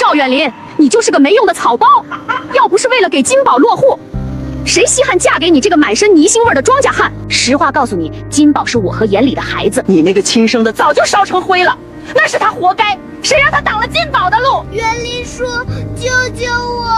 赵远林，你就是个没用的草包！要不是为了给金宝落户，谁稀罕嫁给你这个满身泥腥味的庄稼汉？实话告诉你，金宝是我和眼里的孩子，你那个亲生的早就烧成灰了，那是他活该，谁让他挡了金宝的路？远林叔，救救我！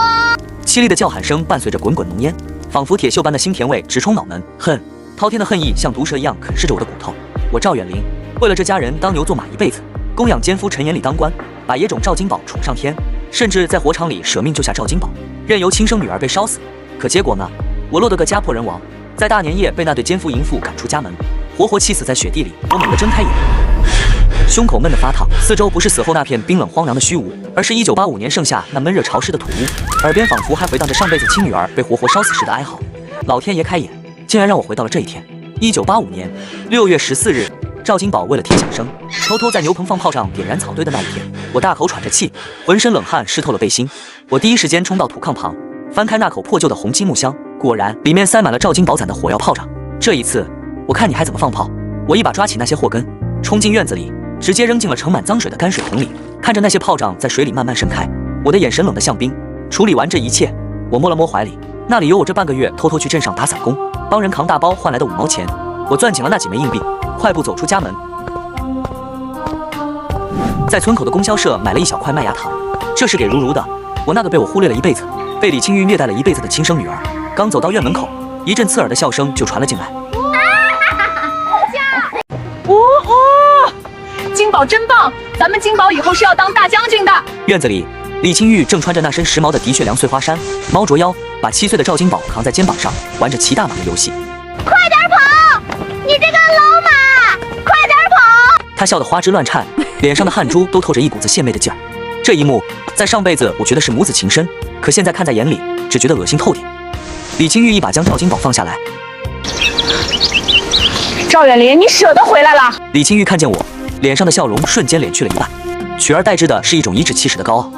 凄厉的叫喊声伴随着滚滚浓烟，仿佛铁锈般的腥甜味直冲脑门，恨，滔天的恨意像毒蛇一样啃噬着我的骨头。我赵远林为了这家人当牛做马一辈子，供养奸夫陈延礼当官，把野种赵金宝宠上天，甚至在火场里舍命救下赵金宝，任由亲生女儿被烧死。可结果呢？我落得个家破人亡，在大年夜被那对奸夫淫妇赶出家门，活活气死在雪地里。我猛地睁开眼，胸口闷得发烫，四周不是死后那片冰冷荒凉的虚无，而是1985年盛夏那闷热潮湿的土屋，耳边仿佛还回荡着上辈子亲女儿被活活烧死时的哀嚎。老天爷开眼，竟然让我回到了这一天。1985年6月14日，赵金宝为了听响声，偷偷在牛棚放炮仗点燃草堆的那一天，我大口喘着气，浑身冷汗湿透了背心。我第一时间冲到土炕旁，翻开那口破旧的红漆木箱，果然里面塞满了赵金宝攒的火药炮仗。这一次，我看你还怎么放炮！我一把抓起那些祸根，冲进院子里，直接扔进了盛满脏水的泔水桶里。看着那些炮仗在水里慢慢盛开，我的眼神冷得像冰。处理完这一切，我摸了摸怀里，那里有我这半个月偷偷去镇上打散工，帮人扛大包换来的5毛钱。我攥紧了那几枚硬币，快步走出家门，在村口的供销社买了一小块麦芽糖，这是给如如的，我那个被我忽略了一辈子，被李清玉虐待了一辈子的亲生女儿。刚走到院门口，一阵刺耳的笑声就传了进来。金宝真棒，咱们金宝以后是要当大将军的。院子里，李清玉正穿着那身时髦的的确良碎花衫，猫着腰，把7岁的赵金宝扛在肩膀上，玩着骑大马的游戏。快点跑！你这个老马，快点跑！他笑得花枝乱颤，脸上的汗珠都透着一股子献媚的劲儿。这一幕在上辈子我觉得是母子情深，可现在看在眼里，只觉得恶心透顶。李清玉一把将赵金宝放下来。赵远林，你舍得回来了？李清玉看见我，脸上的笑容瞬间敛去了一半，取而代之的是一种颐指气使的高傲。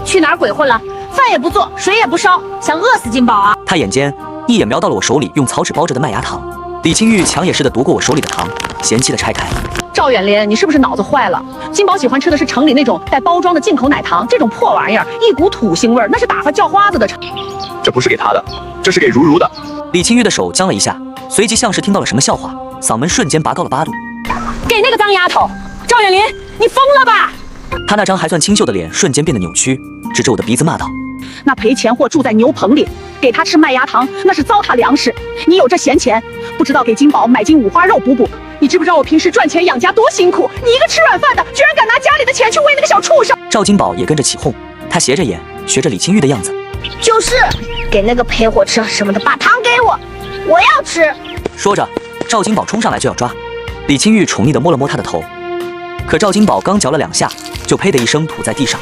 去哪儿鬼混了？饭也不做，水也不烧，想饿死金宝啊？他眼尖，一眼瞄到了我手里用草纸包着的麦芽糖。李清玉强也似的夺过我手里的糖，嫌弃的拆开。赵远林，你是不是脑子坏了？金宝喜欢吃的是城里那种带包装的进口奶糖，这种破玩意儿，一股土腥味儿，那是打发叫花子的。这不是给他的，这是给如如的。李清玉的手僵了一下，随即像是听到了什么笑话，嗓门瞬间拔高了8度。给那个脏丫头！赵远林，你疯了吧？他那张还算清秀的脸瞬间变得扭曲，指着我的鼻子骂道：那赔钱货住在牛棚里，给他吃麦芽糖，那是糟蹋粮食。你有这闲钱，不知道给金宝买斤五花肉补补。你知不知道我平时赚钱养家多辛苦？你一个吃软饭的，居然敢拿家里的钱去喂那个小畜生！赵金宝也跟着起哄，他斜着眼，学着李清玉的样子，就是给那个赔货吃什么的，把糖给我，我要吃。说着，赵金宝冲上来就要抓，李清玉宠溺地摸了摸他的头，可赵金宝刚嚼了2下，就呸的一声吐在地上。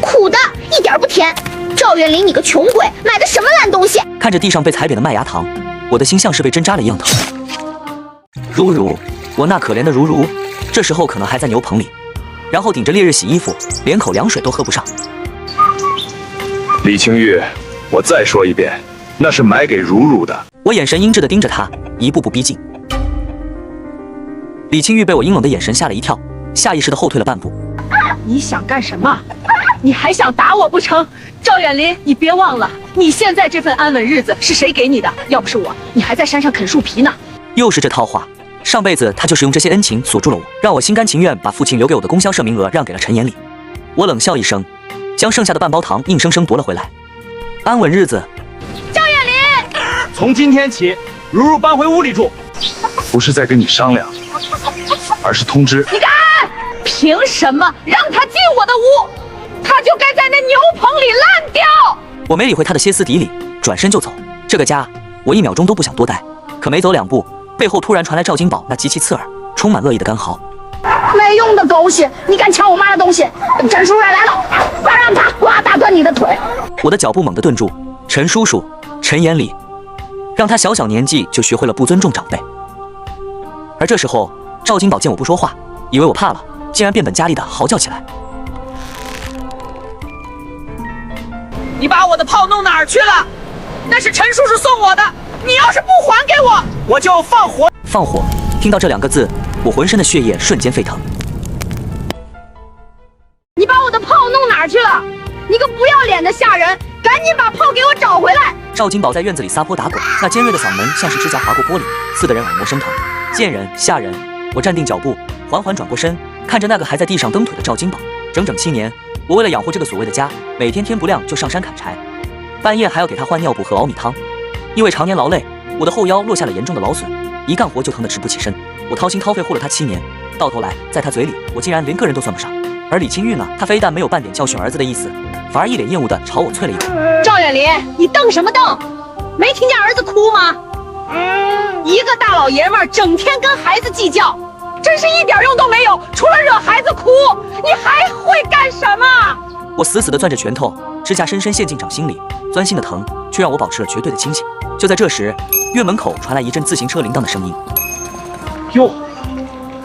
苦的，一点不甜。赵远林，你个穷鬼，买的什么烂东西？看着地上被踩扁的麦芽糖，我的心像是被针扎了一样疼。如如，我那可怜的如如，这时候可能还在牛棚里，然后顶着烈日洗衣服，连口凉水都喝不上。李清玉，我再说一遍，那是买给如如的。我眼神阴鸷地盯着他，一步步逼近。李清玉被我阴冷的眼神吓了一跳，下意识地后退了半步。你想干什么？你还想打我不成？赵远林，你别忘了，你现在这份安稳日子是谁给你的？要不是我，你还在山上啃树皮呢。又是这套话，上辈子他就是用这些恩情锁住了我，让我心甘情愿把父亲留给我的供销社名额让给了陈延礼。我冷笑一声，将剩下的半包糖硬生生夺了回来。安稳日子。赵远林，从今天起，如如搬回屋里住。不是在跟你商量，而是通知。你敢？凭什么让他进我的屋？他就该在那牛棚里烂掉！我没理会他的歇斯底里，转身就走。这个家，我1秒钟都不想多待。可没走2步，背后突然传来赵金宝那极其刺耳、充满恶意的干嚎：“没用的狗血！你敢抢我妈的东西！陈叔叔来了，快让他，我要打断你的腿！”我的脚步猛地顿住。陈叔叔，陈延礼，让他小年纪就学会了不尊重长辈。而这时候，赵金宝见我不说话，以为我怕了，竟然变本加厉地嚎叫起来：“你把我的炮弄哪儿去了？那是陈叔叔送我的，你要是不还给我，我就放火！”放火！听到这2个字，我浑身的血液瞬间沸腾。你把我的炮弄哪儿去了？你个不要脸的下人，赶紧把炮给我找回来！赵金宝在院子里撒泼打滚，那尖锐的嗓门像是指甲划过玻璃，刺得人耳膜生疼。贱人，下人！我站定脚步，缓缓转过身，看着那个还在地上蹬腿的赵金宝。整整7年，我为了养活这个所谓的家，每天天不亮就上山砍柴，半夜还要给他换尿布和熬米汤。因为常年劳累，我的后腰落下了严重的劳损，一干活就疼得直不起身。我掏心掏肺护了他7年，到头来在他嘴里，我竟然连个人都算不上。而李清玉呢，他非但没有半点教训儿子的意思，反而一脸厌恶地朝我啐了一口。赵远林，你瞪什么瞪？没听见儿子哭吗？一个大老爷们儿整天跟孩子计较，真是一点用都没有，除了惹孩子哭，你还会干什么？我死死地攥着拳头，指甲深深陷进掌心里，钻心的疼却让我保持了绝对的清醒。就在这时，院门口传来一阵自行车铃铛的声音。哟，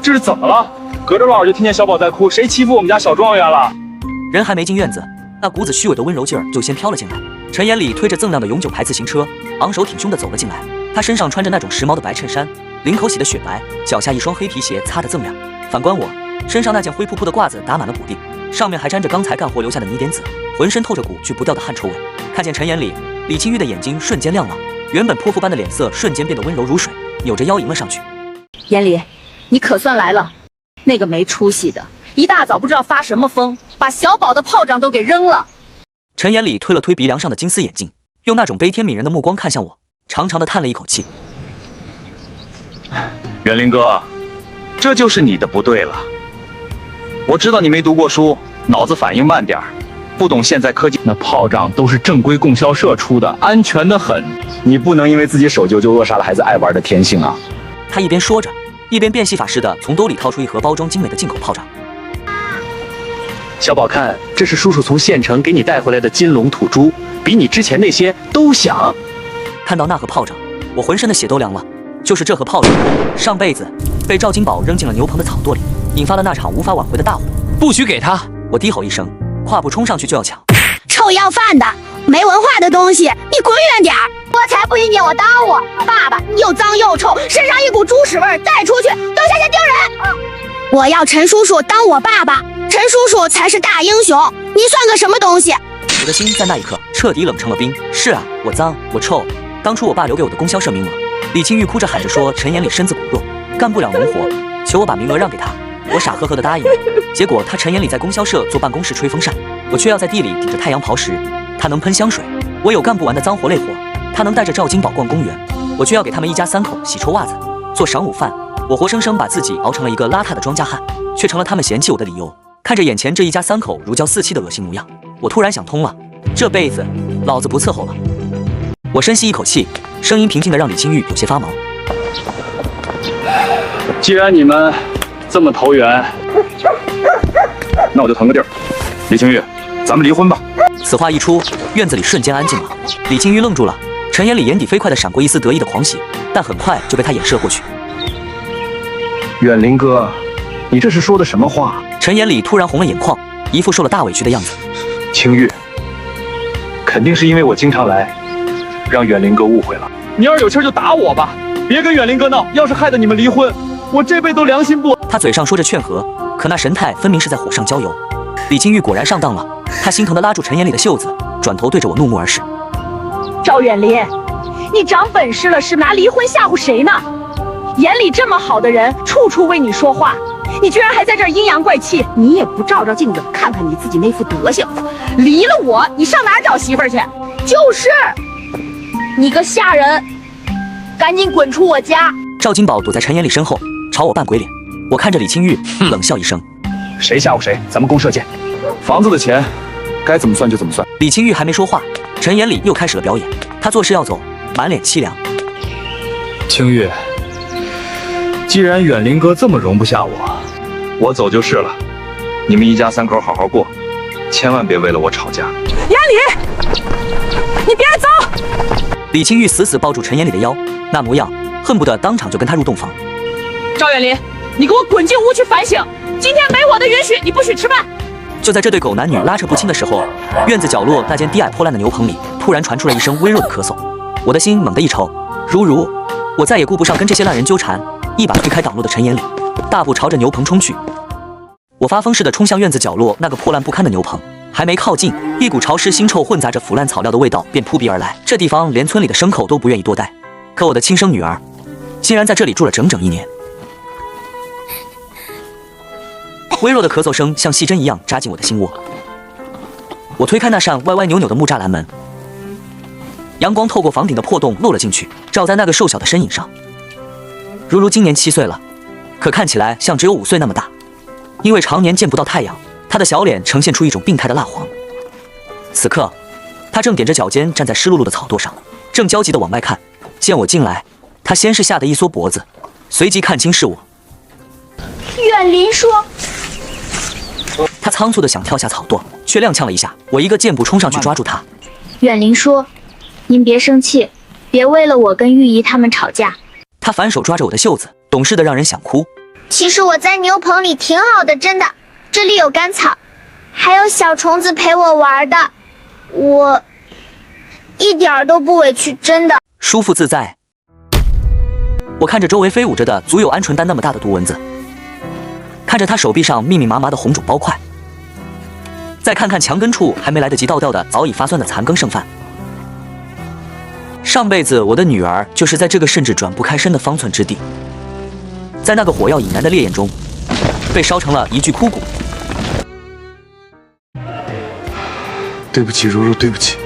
这是怎么了？隔着老就听见小宝在哭，谁欺负我们家小状元了？人还没进院子，那股子虚伪的温柔劲儿就先飘了进来。陈延礼推着锃亮的永久牌自行车，昂首挺胸地走了进来。他身上穿着那种时髦的白衬衫，领口洗的雪白，脚下一双黑皮鞋擦得锃亮。反观我，身上那件灰扑扑的褂子打满了补丁，上面还沾着刚才干活留下的泥点子，浑身透着股去不掉的汗臭味。看见陈延礼，李清玉的眼睛瞬间亮了，原本泼妇般的脸色瞬间变得温柔如水，扭着腰迎了上去。延礼，你可算来了。那个没出息的，一大早不知道发什么疯，把小宝的炮仗都给扔了。陈延礼推了推鼻梁上的金丝眼镜，用那种悲天悯人的目光看向我，长长的叹了一口气。元林哥，这就是你的不对了。我知道你没读过书，脑子反应慢点儿，不懂现在科技。那炮仗都是正规供销社出的，安全的很。你不能因为自己守旧就扼杀了孩子爱玩的天性啊！他一边说着，一边变戏法似的从兜里掏出一盒包装精美的进口炮仗。小宝看，这是叔叔从县城给你带回来的金龙土猪，比你之前那些都响。看到那盒炮仗，我浑身的血都凉了。就是这盒炮仗，上辈子被赵金宝扔进了牛棚的草垛里，引发了那场无法挽回的大火。不许给他！我低吼一声，跨步冲上去就要抢。臭要饭的，没文化的东西，你滚远点儿！我才不许你我当我爸爸，又脏又臭，身上一股猪屎味儿，带出去都下去丢人！我要陈叔叔当我爸爸，陈叔叔才是大英雄，你算个什么东西？我的心在那一刻彻底冷成了冰。是啊，我脏，我臭。当初我爸留给我的供销社名额，李清玉哭着喊着说陈延礼身子骨弱，干不了农活，求我把名额让给他。我傻呵呵的答应了。结果他陈延礼在供销社坐办公室吹风扇，我却要在地里顶着太阳刨食。他能喷香水，我有干不完的脏活累活。他能带着赵金宝逛公园，我却要给他们一家3口洗臭袜子，做晌午饭。我活生生把自己熬成了一个邋遢的庄稼汉，却成了他们嫌弃我的理由。看着眼前这一家3口如胶似漆的恶心模样，我突然想通了，这辈子老子不伺候了。我深吸一口气，声音平静的让李清玉有些发毛。既然你们这么投缘，那我就腾个地儿。李清玉，咱们离婚吧。此话一出，院子里瞬间安静了。李清玉愣住了，陈延礼眼底飞快地闪过一丝得意的狂喜，但很快就被他掩饰了过去。远林哥，你这是说的什么话？陈延礼突然红了眼眶，一副受了大委屈的样子。清玉，肯定是因为我经常来，让远林哥误会了。你要是有气就打我吧，别跟远林哥闹。要是害得你们离婚，我这辈子都良心不。他嘴上说着劝和，可那神态分明是在火上浇油。李清玉果然上当了，他心疼地拉住陈延礼的袖子，转头对着我怒目而视。赵远林，你长本事了是拿离婚吓唬谁呢？眼里这么好的人，处处为你说话，你居然还在这儿阴阳怪气！你也不照照镜子，看看你自己那副德行，离了我，你上哪儿找媳妇儿去？就是，你个下人，赶紧滚出我家！赵金宝躲在陈延礼身后，朝我扮鬼脸。我看着李清玉，冷笑一声：“谁吓唬谁，咱们公社见。房子的钱，该怎么算就怎么算。”李清玉还没说话，陈延礼又开始了表演。他作势要走，满脸凄凉。清玉，既然远林哥这么容不下我，我走就是了。你们一家3口好好过，千万别为了我吵架。延礼，你别走！李清玉死死抱住陈延礼的腰，那模样恨不得当场就跟他入洞房。赵远林，你给我滚进屋去反省！今天没我的允许，你不许吃饭。就在这对狗男女拉扯不清的时候，院子角落那间低矮破烂的牛棚里突然传出了一声微弱的咳嗽。我的心猛地一抽，如，我再也顾不上跟这些烂人纠缠，一把推开挡路的陈延礼，大步朝着牛棚冲去。我发疯似的冲向院子角落那个破烂不堪的牛棚，还没靠近，一股潮湿腥臭混杂着腐烂草料的味道便扑鼻而来。这地方连村里的牲口都不愿意多待，可我的亲生女儿竟然在这里住了整整1年。微弱的咳嗽声像细针一样扎进我的心窝。我推开那扇歪歪扭扭的木栅栏门，阳光透过房顶的破洞漏了进去，照在那个瘦小的身影上。如如今年7岁了，可看起来像只有5岁那么大。因为常年见不到太阳，她的小脸呈现出一种病态的蜡黄。此刻，她正踮着脚尖站在湿漉漉的草垛上，正焦急地往外看。见我进来，她先是吓得一缩脖子，随即看清是我。远林说。她仓促地想跳下草垛，却踉跄了一下。我一个箭步冲上去抓住她。远林说：“您别生气，别为了我跟玉姨他们吵架。”她反手抓着我的袖子，懂事的让人想哭。其实我在牛棚里挺好的，真的，这里有干草，还有小虫子陪我玩的，我一点都不委屈，真的。舒服自在。我看着周围飞舞着的足有鹌鹑蛋那么大的毒蚊子，看着他手臂上密密麻麻的红肿包块，再看看墙根处还没来得及倒掉的早已发酸的残羹剩饭。上辈子我的女儿就是在这个甚至转不开身的方寸之地，在那个火药引燃的烈焰中，被烧成了一具枯骨。对不起，如如，对不起。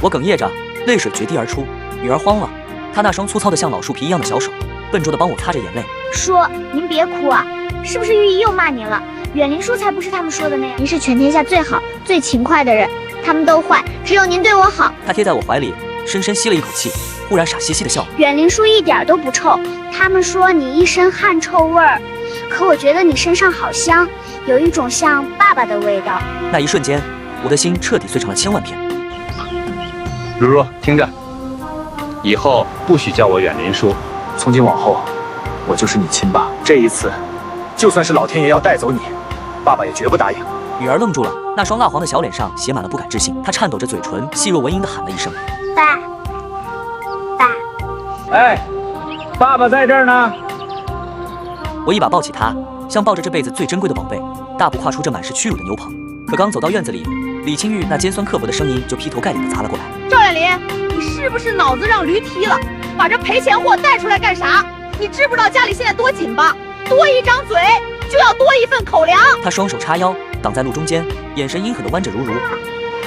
我哽咽着，泪水决堤而出。女儿慌了，她那双粗糙的像老树皮一样的小手，笨拙地帮我擦着眼泪。说：“您别哭啊，是不是玉姨又骂您了？远林叔才不是他们说的那样，您是全天下最好、最勤快的人，他们都坏，只有您对我好。”她贴在我怀里，深深吸了一口气，忽然傻兮兮地笑。远林叔一点都不臭，他们说你一身汗臭味儿，可我觉得你身上好香，有一种像爸爸的味道。那一瞬间，我的心彻底碎成了1000万片。如如，听着，以后不许叫我远林叔，从今往后，我就是你亲爸。这一次，就算是老天爷要带走你，爸爸也绝不答应。女儿愣住了，那双蜡黄的小脸上写满了不敢置信，她颤抖着嘴唇，细若蚊蝇地喊了一声：“爸，爸。”哎，爸爸在这儿呢。我一把抱起她，像抱着这辈子最珍贵的宝贝，大步跨出这满是屈辱的牛棚。可刚走到院子里，李清玉那尖酸刻薄的声音就劈头盖脸地砸了过来。赵远林，你是不是脑子让驴踢了？把这赔钱货带出来干啥？你知不知道家里现在多紧吧？多一张嘴就要多一份口粮。他双手叉腰挡在路中间，眼神阴狠地弯着如如。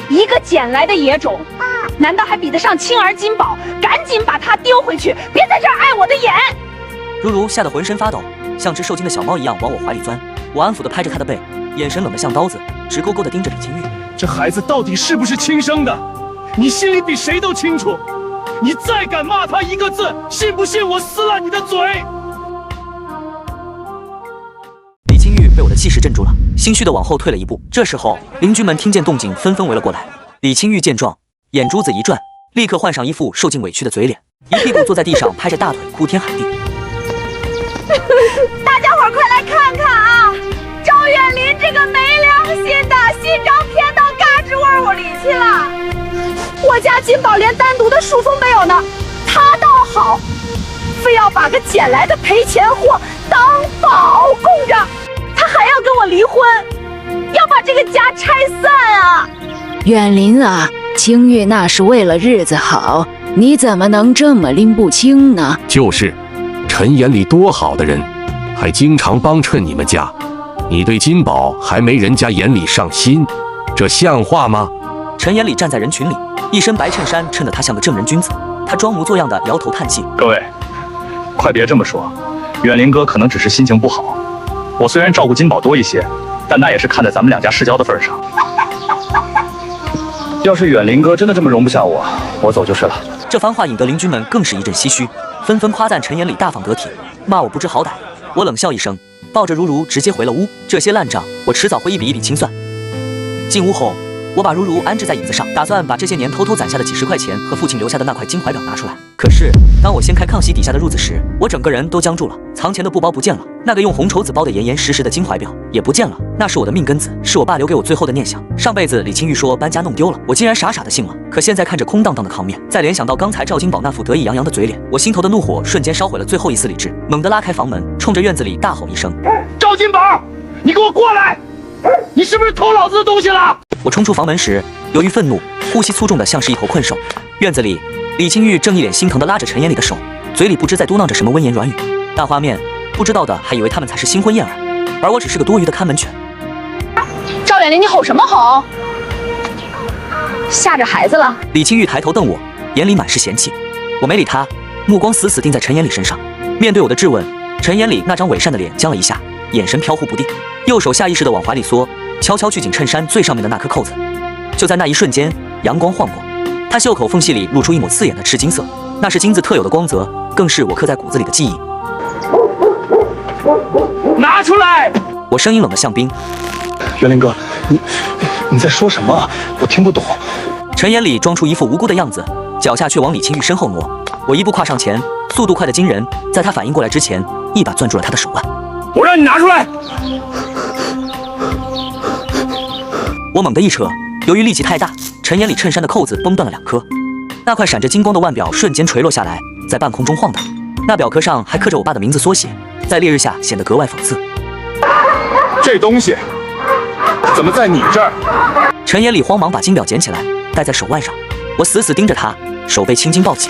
一个捡来的野种，难道还比得上青儿金宝？赶紧把它丢回去，别在这儿碍我的眼！如如吓得浑身发抖，像只受惊的小猫一样往我怀里钻。我安抚地拍着她的背，眼神冷得像刀子，直勾勾地盯着李清玉。这孩子到底是不是亲生的？你心里比谁都清楚。你再敢骂他一个字，信不信我撕烂你的嘴？李清玉被我的气势镇住了，心虚地往后退了一步。这时候，邻居们听见动静，纷纷围了过来。李清玉见状，眼珠子一转，立刻换上一副受尽委屈的嘴脸，一屁股坐在地上，拍着大腿，哭天喊地。大家伙儿快来看看啊！赵远林这个没良心的，新招骗到嘎吱窝窝里去了。我家金宝连单独的树丛没有呢，他倒好，非要把个捡来的赔钱货当宝供着，他还要跟我离婚，要把这个家拆散啊！远林啊，清玉那是为了日子好，你怎么能这么拎不清呢？就是，陈眼里多好的人，还经常帮衬你们家，你对金宝还没人家眼里上心，这像话吗？陈眼里站在人群里，一身白衬衫衬得他像个正人君子，他装模作样的摇头叹气。各位，快别这么说，远林哥可能只是心情不好。我虽然照顾金宝多一些，但那也是看在咱们两家世交的份上。要是远林哥真的这么容不下我，我走就是了。这番话引得邻居们更是一阵唏嘘，纷纷夸赞陈眼里大方得体，骂我不知好歹。我冷笑一声，抱着如如直接回了屋。这些烂账我迟早会一笔一笔清算。进屋后，我把如如安置在椅子上，打算把这些年偷偷攒下的几10块钱和父亲留下的那块金怀表拿出来。可是当我掀开炕席底下的褥子时，我整个人都僵住了。藏钱的布包不见了，那个用红绸子包得严严实实的金怀表也不见了。那是我的命根子，是我爸留给我最后的念想。上辈子李清玉说搬家弄丢了，我竟然傻傻的信了。可现在看着空荡荡的炕面，再联想到刚才赵金宝那副得意洋洋的嘴脸，我心头的怒火瞬间烧毁了最后一丝理智，猛地拉开房门，冲着院子里大吼一声：赵金宝，你给我过来！你是不是偷老子的东西了？我冲出房门时，由于愤怒，呼吸粗重的像是一头困兽。院子里，李清玉正一脸心疼地拉着陈延礼的手，嘴里不知在嘟囔着什么温言软语。大画面，不知道的还以为他们才是新婚燕尔，而我只是个多余的看门犬。赵远林，你吼什么吼？吓着孩子了？李清玉抬头瞪我，眼里满是嫌弃。我没理他，目光死死定在陈延礼身上。面对我的质问，陈延礼那张伪善的脸僵了一下，眼神飘忽不定，右手下意识地往怀里缩，悄悄去紧衬衫最上面的那颗扣子。就在那一瞬间，阳光晃过，他袖口缝隙里露出一抹刺眼的赤金色，那是金子特有的光泽，更是我刻在骨子里的记忆。拿出来！我声音冷得像冰。元林哥，你在说什么？我听不懂。陈延礼装出一副无辜的样子，脚下却往李清玉身后挪。我一步跨上前，速度快得惊人，在他反应过来之前，一把攥住了他的手腕。我让你拿出来！我猛地一扯，由于力气太大，陈延礼衬衫的扣子崩断了2颗，那块闪着金光的腕表瞬间垂落下来，在半空中晃荡。那表壳上还刻着我爸的名字缩写，在烈日下显得格外讽刺。这东西怎么在你这儿？陈延礼慌忙把金表捡起来，戴在手腕上。我死死盯着他，手被青筋抱起。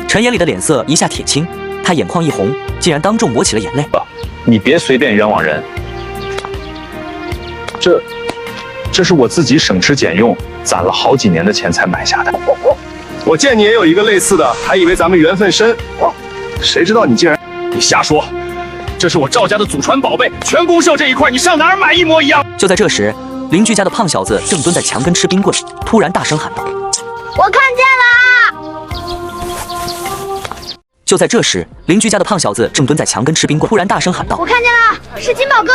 陈延礼的脸色一下铁青，他眼眶一红，竟然当众抹起了眼泪。你别随便冤枉人，这是我自己省吃俭用攒了好几年的钱才买下的。我见你也有一个类似的，还以为咱们缘分深，谁知道你竟然……你瞎说！这是我赵家的祖传宝贝，全公社这一块，你上哪儿买一模一样？就在这时，邻居家的胖小子正蹲在墙根吃冰棍，突然大声喊道：“我看见了！”就在这时，邻居家的胖小子正蹲在墙根吃冰棍，突然大声喊道：“我看见了，是金宝哥！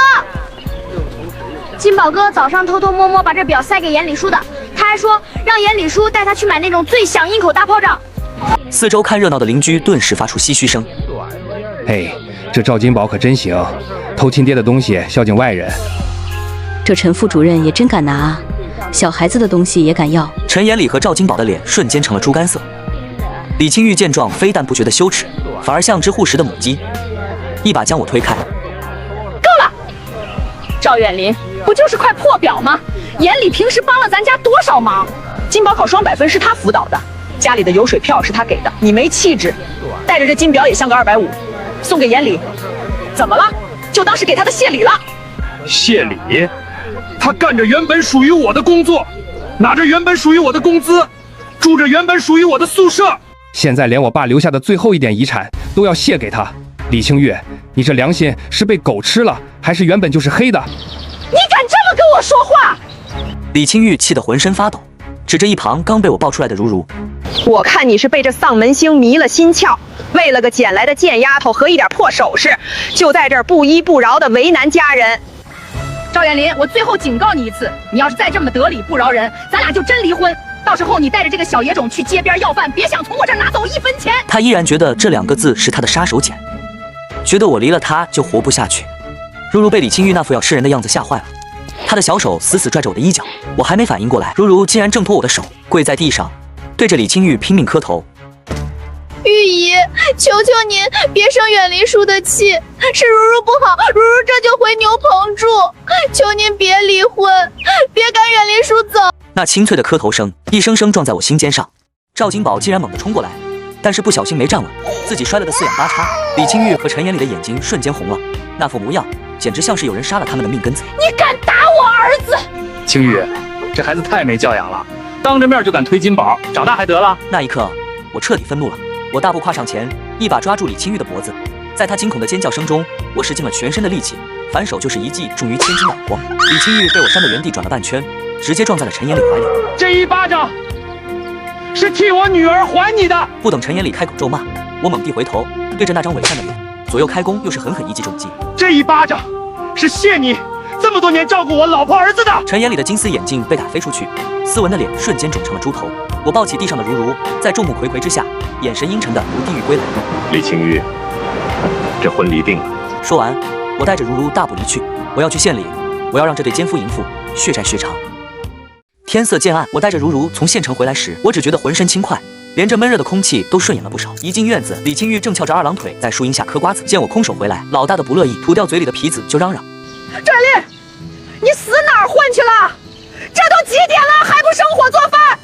金宝哥早上偷偷摸摸把这表塞给严李叔的，他还说让严李叔带他去买那种最响应口大炮仗。”四周看热闹的邻居顿时发出唏嘘声。嘿，这赵金宝可真行，偷亲爹的东西孝敬外人。这陈副主任也真敢拿啊，小孩子的东西也敢要。陈延礼和赵金宝的脸瞬间成了猪肝色。李清玉见状，非但不觉得羞耻，反而像只护食的母鸡，一把将我推开。够了！赵远林，不就是块破表吗？严李平时帮了咱家多少忙？金宝考双100分是他辅导的，家里的油水票是他给的。你没气质，带着这金表也像个250，送给严李，怎么了？就当是给他的谢礼了。谢礼？他干着原本属于我的工作，拿着原本属于我的工资，住着原本属于我的宿舍。现在连我爸留下的最后一点遗产都要谢给他。李清玉，你这良心是被狗吃了，还是原本就是黑的？你敢这么跟我说话？李清玉气得浑身发抖，指着一旁刚被我抱出来的如如。我看你是被这丧门星迷了心窍，为了个捡来的贱丫头和一点破首饰，就在这儿不依不饶的为难家人。赵远林，我最后警告你一次，你要是再这么得理不饶人，咱俩就真离婚。到时候你带着这个小野种去街边要饭，别想从我这儿拿走1分钱。他依然觉得这2个字是他的杀手锏，觉得我离了他就活不下去。如如被李清玉那副要吃人的样子吓坏了，他的小手死死拽着我的衣角，我还没反应过来，如如竟然挣脱我的手，跪在地上，对着李清玉拼命磕头。玉姨，求求您别生远离叔的气，是如如不好，如如这就回牛棚住，求您别离婚，别赶远离叔走。那清脆的磕头声一声声撞在我心尖上。赵金宝竟然猛地冲过来，但是不小心没站稳，自己摔了个四仰八叉。李清玉和陈延礼的眼睛瞬间红了，那副模样简直像是有人杀了他们的命根子。你敢打我儿子？清玉，这孩子太没教养了，当着面就敢推金宝，长大还得了？那一刻，我彻底愤怒了。我大步跨上前，一把抓住李清玉的脖子，在他惊恐的尖叫声中，我使尽了全身的力气，反手就是一记重于千斤的耳光。李清玉被我扇得原地转了半圈，直接撞在了陈延礼怀里。这一巴掌是替我女儿还你的！不等陈延礼开口咒骂，我猛地回头，对着那张伪善的脸，左右开弓，又是狠狠一记重击。这一巴掌是谢你这么多年照顾我老婆儿子的！陈延礼的金丝眼镜被打飞出去，斯文的脸瞬间肿成了猪头。我抱起地上的如如，在众目睽睽之下，眼神阴沉的如地狱归来。李清玉，这婚离定了。说完，我带着如如大步离去。我要去县里，我要让这对奸夫淫妇血债血偿。天色渐暗，我带着如如从县城回来时，我只觉得浑身轻快，连这闷热的空气都顺眼了不少。一进院子，李清玉正翘着2郎腿在树荫下嗑瓜子，见我空手回来，老大的不乐意，吐掉嘴里的皮子就嚷嚷：赵远林，你死哪儿混去了？这都几点了，还不生火做饭？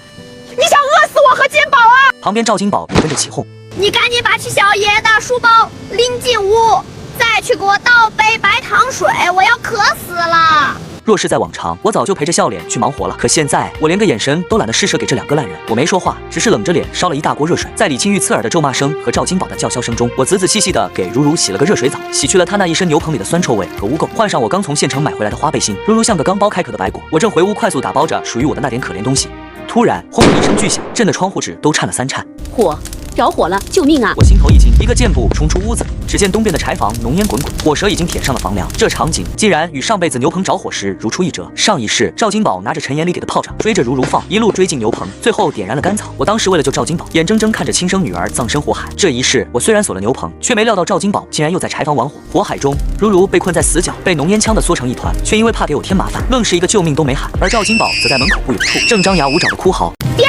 你想饿死我和金宝啊？旁边赵金宝也跟着起哄。你赶紧把去小爷的书包拎进屋，再去给我倒杯白糖水，我要渴死了。若是在往常，我早就陪着笑脸去忙活了。可现在，我连个眼神都懒得施舍给这两个烂人。我没说话，只是冷着脸烧了一大锅热水。在李清玉刺耳的咒骂声和赵金宝的叫嚣声中，我仔仔细细的给如如洗了个热水澡，洗去了她那一身牛棚里的酸臭味和污垢，换上我刚从县城买回来的花背心。如如像个刚剥开壳的白果。我正回屋快速打包着属于我的那点可怜东西，突然轰的一声巨响，震得窗户纸都颤了3颤。火！着火了！救命啊！我心头一惊，一个箭步冲出屋子，只见东边的柴房浓烟滚滚，火舌已经舔上了房梁。这场景竟然与上辈子牛棚着火时如出一辙。上一世，赵金宝拿着陈延礼给的炮仗，追着如如放，一路追进牛棚，最后点燃了干草。我当时为了救赵金宝，眼睁睁看着亲生女儿葬身火海。这一世，我虽然锁了牛棚，却没料到赵金宝竟然又在柴房玩火。火海中，如如被困在死角，被浓烟呛得缩成一团，却因为怕给我添麻烦，愣是一个救命都没喊。而赵金宝则在门口不远处，正张牙舞爪的哭嚎：“爹，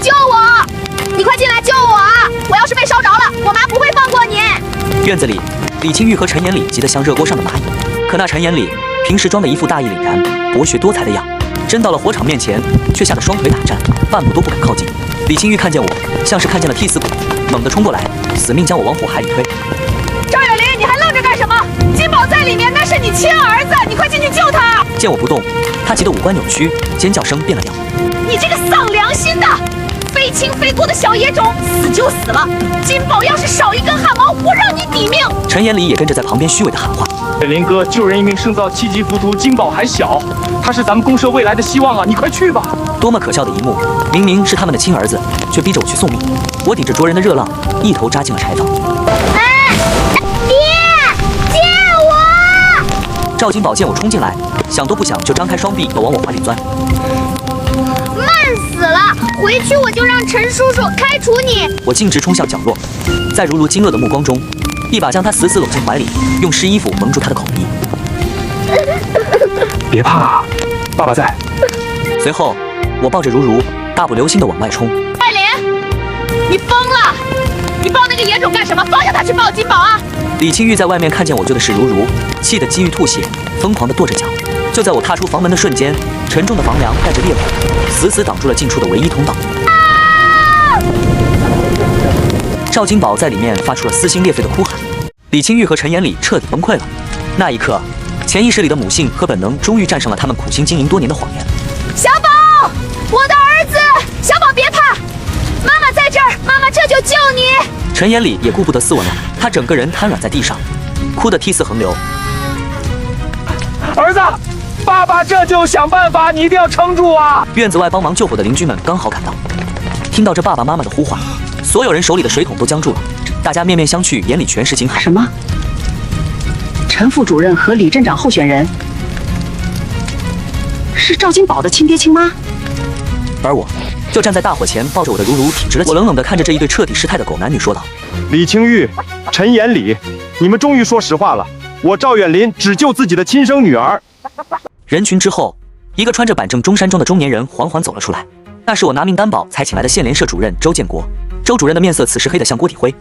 救我！你快进来救我啊！我要是被烧着了，我妈不会放过你。”院子里，李清玉和陈延礼急得像热锅上的蚂蚁，可那陈延礼平时装的一副大义凛然、博学多才的样，真到了火场面前，却吓得双腿打颤，半步都不敢靠近。李清玉看见我，像是看见了替死鬼，猛地冲过来，死命将我往火海里推。赵月林，你还愣着干什么？金宝在里面，那是你亲儿子，你快进去救他！见我不动，他急得五官扭曲，尖叫声变了调。你这个丧良心的！非亲非故的小野种，死就死了！金宝要是少一根汗毛，我让你抵命！陈延礼也跟着在旁边虚伪的喊话：“林哥，救人一命胜造7级浮屠，金宝还小，他是咱们公社未来的希望啊！你快去吧！”多么可笑的一幕！明明是他们的亲儿子，却逼着我去送命。我顶着灼人的热浪，一头扎进了柴房。爹，借我！赵金宝见我冲进来，想都不想就张开双臂要往我怀里钻。慢死了！回去我就让陈叔叔开除你！我径直冲向角落，在如如惊愕的目光中，一把将她死死搂进怀里，用湿衣服蒙住她的口鼻。别怕，爸爸在。随后，我抱着如如，大步流星地往外冲。艾琳，你疯了！你抱那个野种干什么？放下他去抱金宝啊！李清玉在外面看见我救的是如如，气得几欲吐血，疯狂地跺着脚。就在我踏出房门的瞬间，沉重的房梁带着烈火，死死挡住了进出的唯一通道。赵金宝在里面发出了撕心裂肺的哭喊，李清玉和陈延礼彻底崩溃了。那一刻，潜意识里的母性和本能终于战胜了他们苦心经营多年的谎言。小宝，我的儿子，小宝别怕，妈妈在这儿，妈妈这就救你。陈延礼也顾不得斯文了，他整个人瘫软在地上，哭得涕泗横流。儿子，爸爸这就想办法，你一定要撑住啊！院子外帮忙救火的邻居们刚好赶到，听到这爸爸妈妈的呼唤，所有人手里的水桶都僵住了，大家面面相觑，眼里全是惊骇。什么？陈副主任和李镇长候选人是赵金宝的亲爹亲妈？而我就站在大火前，抱着我的如如挺直了起来。我冷冷地看着这一对彻底失态的狗男女，说道：“李清玉、陈延礼，你们终于说实话了。我赵远林只救自己的亲生女儿。”人群之后，一个穿着板正中山装的中年人缓缓走了出来，那是我拿命担保才请来的县联社主任周建国。周主任的面色此时黑得像锅底灰，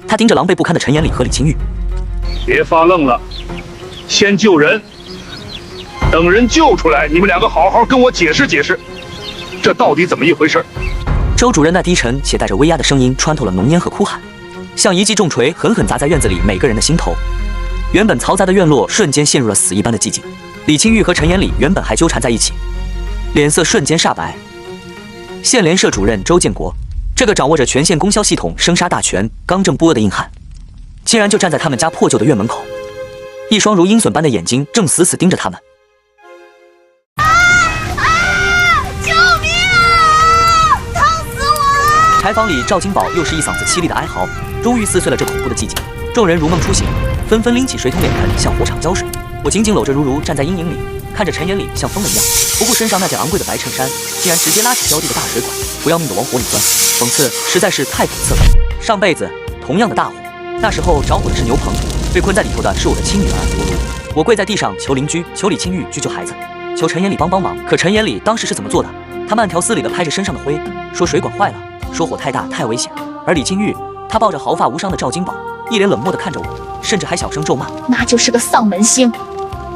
他盯着狼狈不堪的陈延礼和李清玉：“别发愣了，先救人，等人救出来，你们两个好好跟我解释解释，这到底怎么一回事？”周主任那低沉且带着威压的声音穿透了浓烟和哭喊，像一记重锤狠狠砸在院子里每个人的心头。原本嘈杂的院落瞬间陷入了死一般的寂静。李清玉和陈延礼原本还纠缠在一起，脸色瞬间煞白。县联社主任周建国，这个掌握着全县供销系统生杀大权、刚正不阿的硬汉，竟然就站在他们家破旧的院门口，一双如鹰隼般的眼睛正死死盯着他们。救命啊！疼死我了！柴房里，赵金宝又是一嗓子凄厉的哀嚎，终于撕碎了这恐怖的寂静。众人如梦初醒，纷纷拎起水桶脸盆向火场浇水。我紧紧搂着如如站在阴影里，看着陈延礼像疯了一样，不顾身上那件昂贵的白衬衫，竟然直接拉起浇地的大水管，不要命的往火里钻。讽刺实在是太讽刺了。上辈子同样的大火，那时候着火的是牛棚，被困在里头的是我的亲女儿如如。我跪在地上求邻居，求李清玉去救孩子，求陈延礼帮忙。可陈延礼当时是怎么做的？他慢条斯理地拍着身上的灰，说水管坏了，说火太大太危险。而李清玉，他抱着毫发无伤的赵金宝，一脸冷漠地看着我，甚至还小声咒骂：“那就是个丧门星，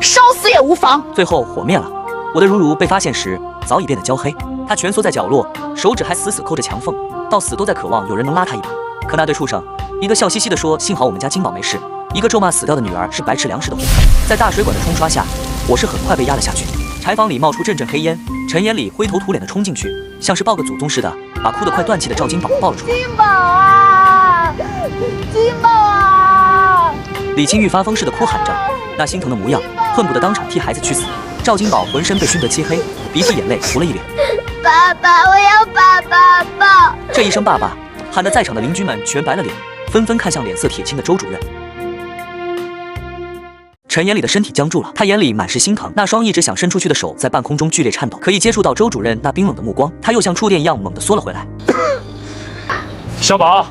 烧死也无妨。最后火灭了，我的如如被发现时早已变得焦黑，她蜷缩在角落，手指还死死抠着墙缝，到死都在渴望有人能拉她一把。可那对畜生，一个笑嘻嘻地说幸好我们家金宝没事，一个咒骂死掉的女儿是白吃粮食的货。在大水管的冲刷下，我是很快被压了下去。柴房里冒出阵阵黑烟，陈延礼灰头土脸地冲进去，像是抱个祖宗似的，把哭得快断气的赵金宝抱了出来。金宝啊，金宝啊！李清玉发疯似的哭喊着，那心疼的模样，恨不得当场替孩子去死。赵金宝浑身被熏得漆黑，鼻涕眼泪糊了一脸。爸爸，我要爸爸抱。这一声爸爸，喊得在场的邻居们全白了脸，纷纷看向脸色铁青的周主任。陈延礼的身体僵住了，他眼里满是心疼，那双一直想伸出去的手在半空中剧烈颤抖，可一接触到周主任那冰冷的目光，他又像触电一样猛地缩了回来。小宝，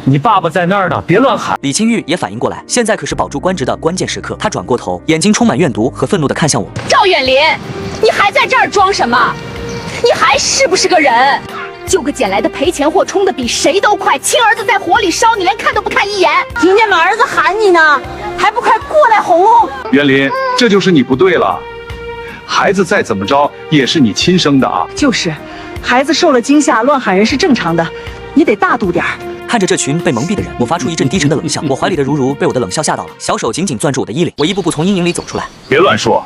你爸爸在那儿呢，别乱喊。李清玉也反应过来，现在可是保住官职的关键时刻，他转过头，眼睛充满怨毒和愤怒地看向我。赵远林，你还在这儿装什么？你还是不是个人？就个捡来的赔钱货，冲得比谁都快。亲儿子在火里烧，你连看都不看一眼。听见吗？儿子喊你呢，还不快过来哄哄？园林，这就是你不对了。孩子再怎么着也是你亲生的啊。就是，孩子受了惊吓，乱喊人是正常的，你得大度点儿。看着这群被蒙蔽的人，我发出一阵低沉的冷笑。我怀里的如如被我的冷笑吓到了，小手紧紧攥住我的衣领，我一步步从阴影里走出来。别乱说，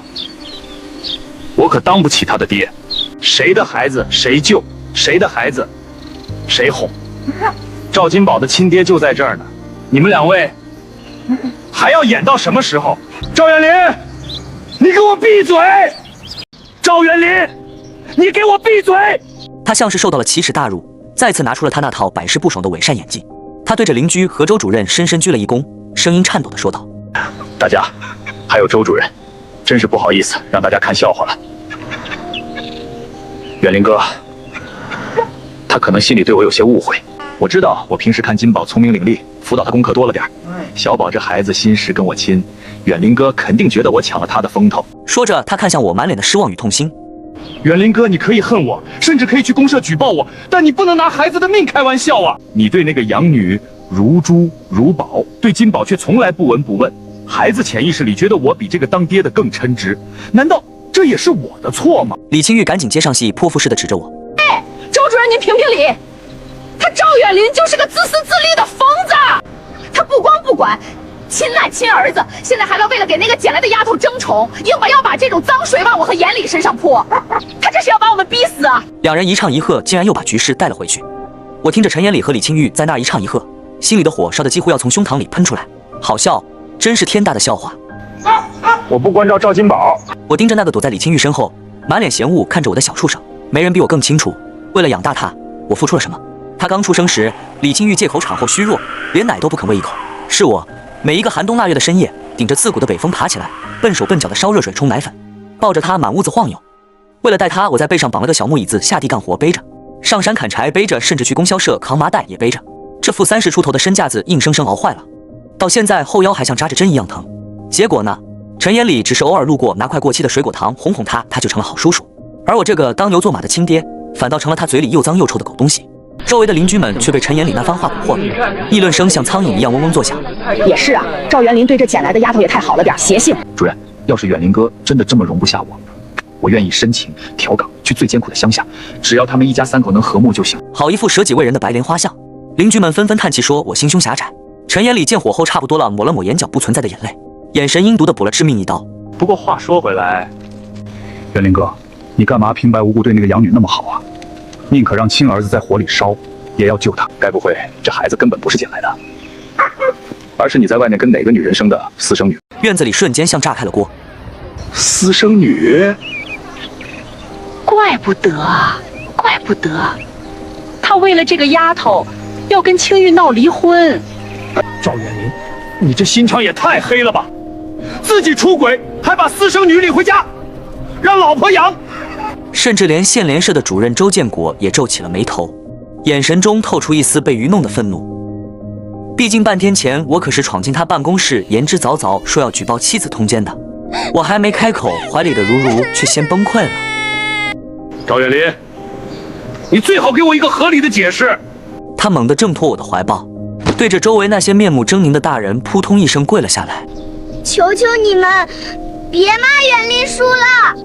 我可当不起他的爹。谁的孩子谁救，谁的孩子谁哄。赵金宝的亲爹就在这儿呢，你们两位还要演到什么时候？赵元林，你给我闭嘴！赵元林，你给我闭嘴！他像是受到了奇耻大辱，再次拿出了他那套百试不爽的伪善演技。他对着邻居和周主任深深鞠了一躬，声音颤抖地说道：大家还有周主任，真是不好意思让大家看笑话了。元林哥，他可能心里对我有些误会。我知道我平时看金宝聪明伶俐，辅导他功课多了点。小宝这孩子心事跟我亲，远林哥肯定觉得我抢了他的风头。说着，他看向我，满脸的失望与痛心。远林哥，你可以恨我，甚至可以去公社举报我，但你不能拿孩子的命开玩笑啊！你对那个养女如珠如宝，对金宝却从来不闻不问。孩子潜意识里觉得我比这个当爹的更称职，难道这也是我的错吗？李清玉赶紧接上戏，泼妇似的指着我。哎，周主任您评评理，他赵远林就是个自私自利的疯子，他不光不管亲奶亲儿子，现在还要为了给那个捡来的丫头争宠，硬要把这种脏水往我和眼里身上泼，他这是要把我们逼死啊！两人一唱一和，竟然又把局势带了回去。我听着陈延礼和李清玉在那一唱一和，心里的火烧得几乎要从胸膛里喷出来。好笑，真是天大的笑话。我不关照赵金宝。我盯着那个躲在李清玉身后，满脸嫌恶看着我的小畜生。没人比我更清楚，为了养大他，我付出了什么。他刚出生时，李清玉借口产后虚弱，连奶都不肯喂一口。是我每一个寒冬腊月的深夜，顶着刺骨的北风爬起来，笨手笨脚的烧热水冲奶粉，抱着他满屋子晃悠。为了带他，我在背上绑了个小木椅子，下地干活背着，上山砍柴背着，甚至去供销社扛麻袋也背着。这副30出头的身架子硬生生熬坏了，到现在后腰还像扎着针一样疼。结果呢，陈延礼只是偶尔路过拿块过期的水果糖哄哄他，他就成了好叔叔。而我这个当牛做马的亲爹，反倒成了他嘴里又脏又臭的狗东西。周围的邻居们却被陈延礼那番话蛊惑了，议论声像苍蝇一样嗡嗡作响。也是啊，赵元林对这捡来的丫头也太好了点，邪性。主任，要是远林哥真的这么容不下我，我愿意申请调岗去最艰苦的乡下，只要他们一家3口能和睦就行。好一副舍己为人的白莲花像。邻居们纷纷叹气，说我心胸狭窄。陈延礼见火候差不多了，抹了抹眼角不存在的眼泪，眼神阴毒的补了致命一刀。不过话说回来，元林哥，你干嘛平白无故对那个养女那么好啊？宁可让亲儿子在火里烧，也要救他。该不会这孩子根本不是捡来的，而是你在外面跟哪个女人生的私生女？院子里瞬间像炸开了锅。私生女？怪不得，怪不得，他为了这个丫头要跟青玉闹离婚。赵远林，你这心肠也太黑了吧！自己出轨，还把私生女领回家，让老婆养。甚至连县联社的主任周建国也皱起了眉头，眼神中透出一丝被愚弄的愤怒。毕竟半天前我可是闯进他办公室，言之凿凿说要举报妻子通奸的。我还没开口，怀里的如如却先崩溃了。赵远林，你最好给我一个合理的解释。他猛地挣脱我的怀抱，对着周围那些面目狰狞的大人扑通一声跪了下来。求求你们，别骂远离叔了，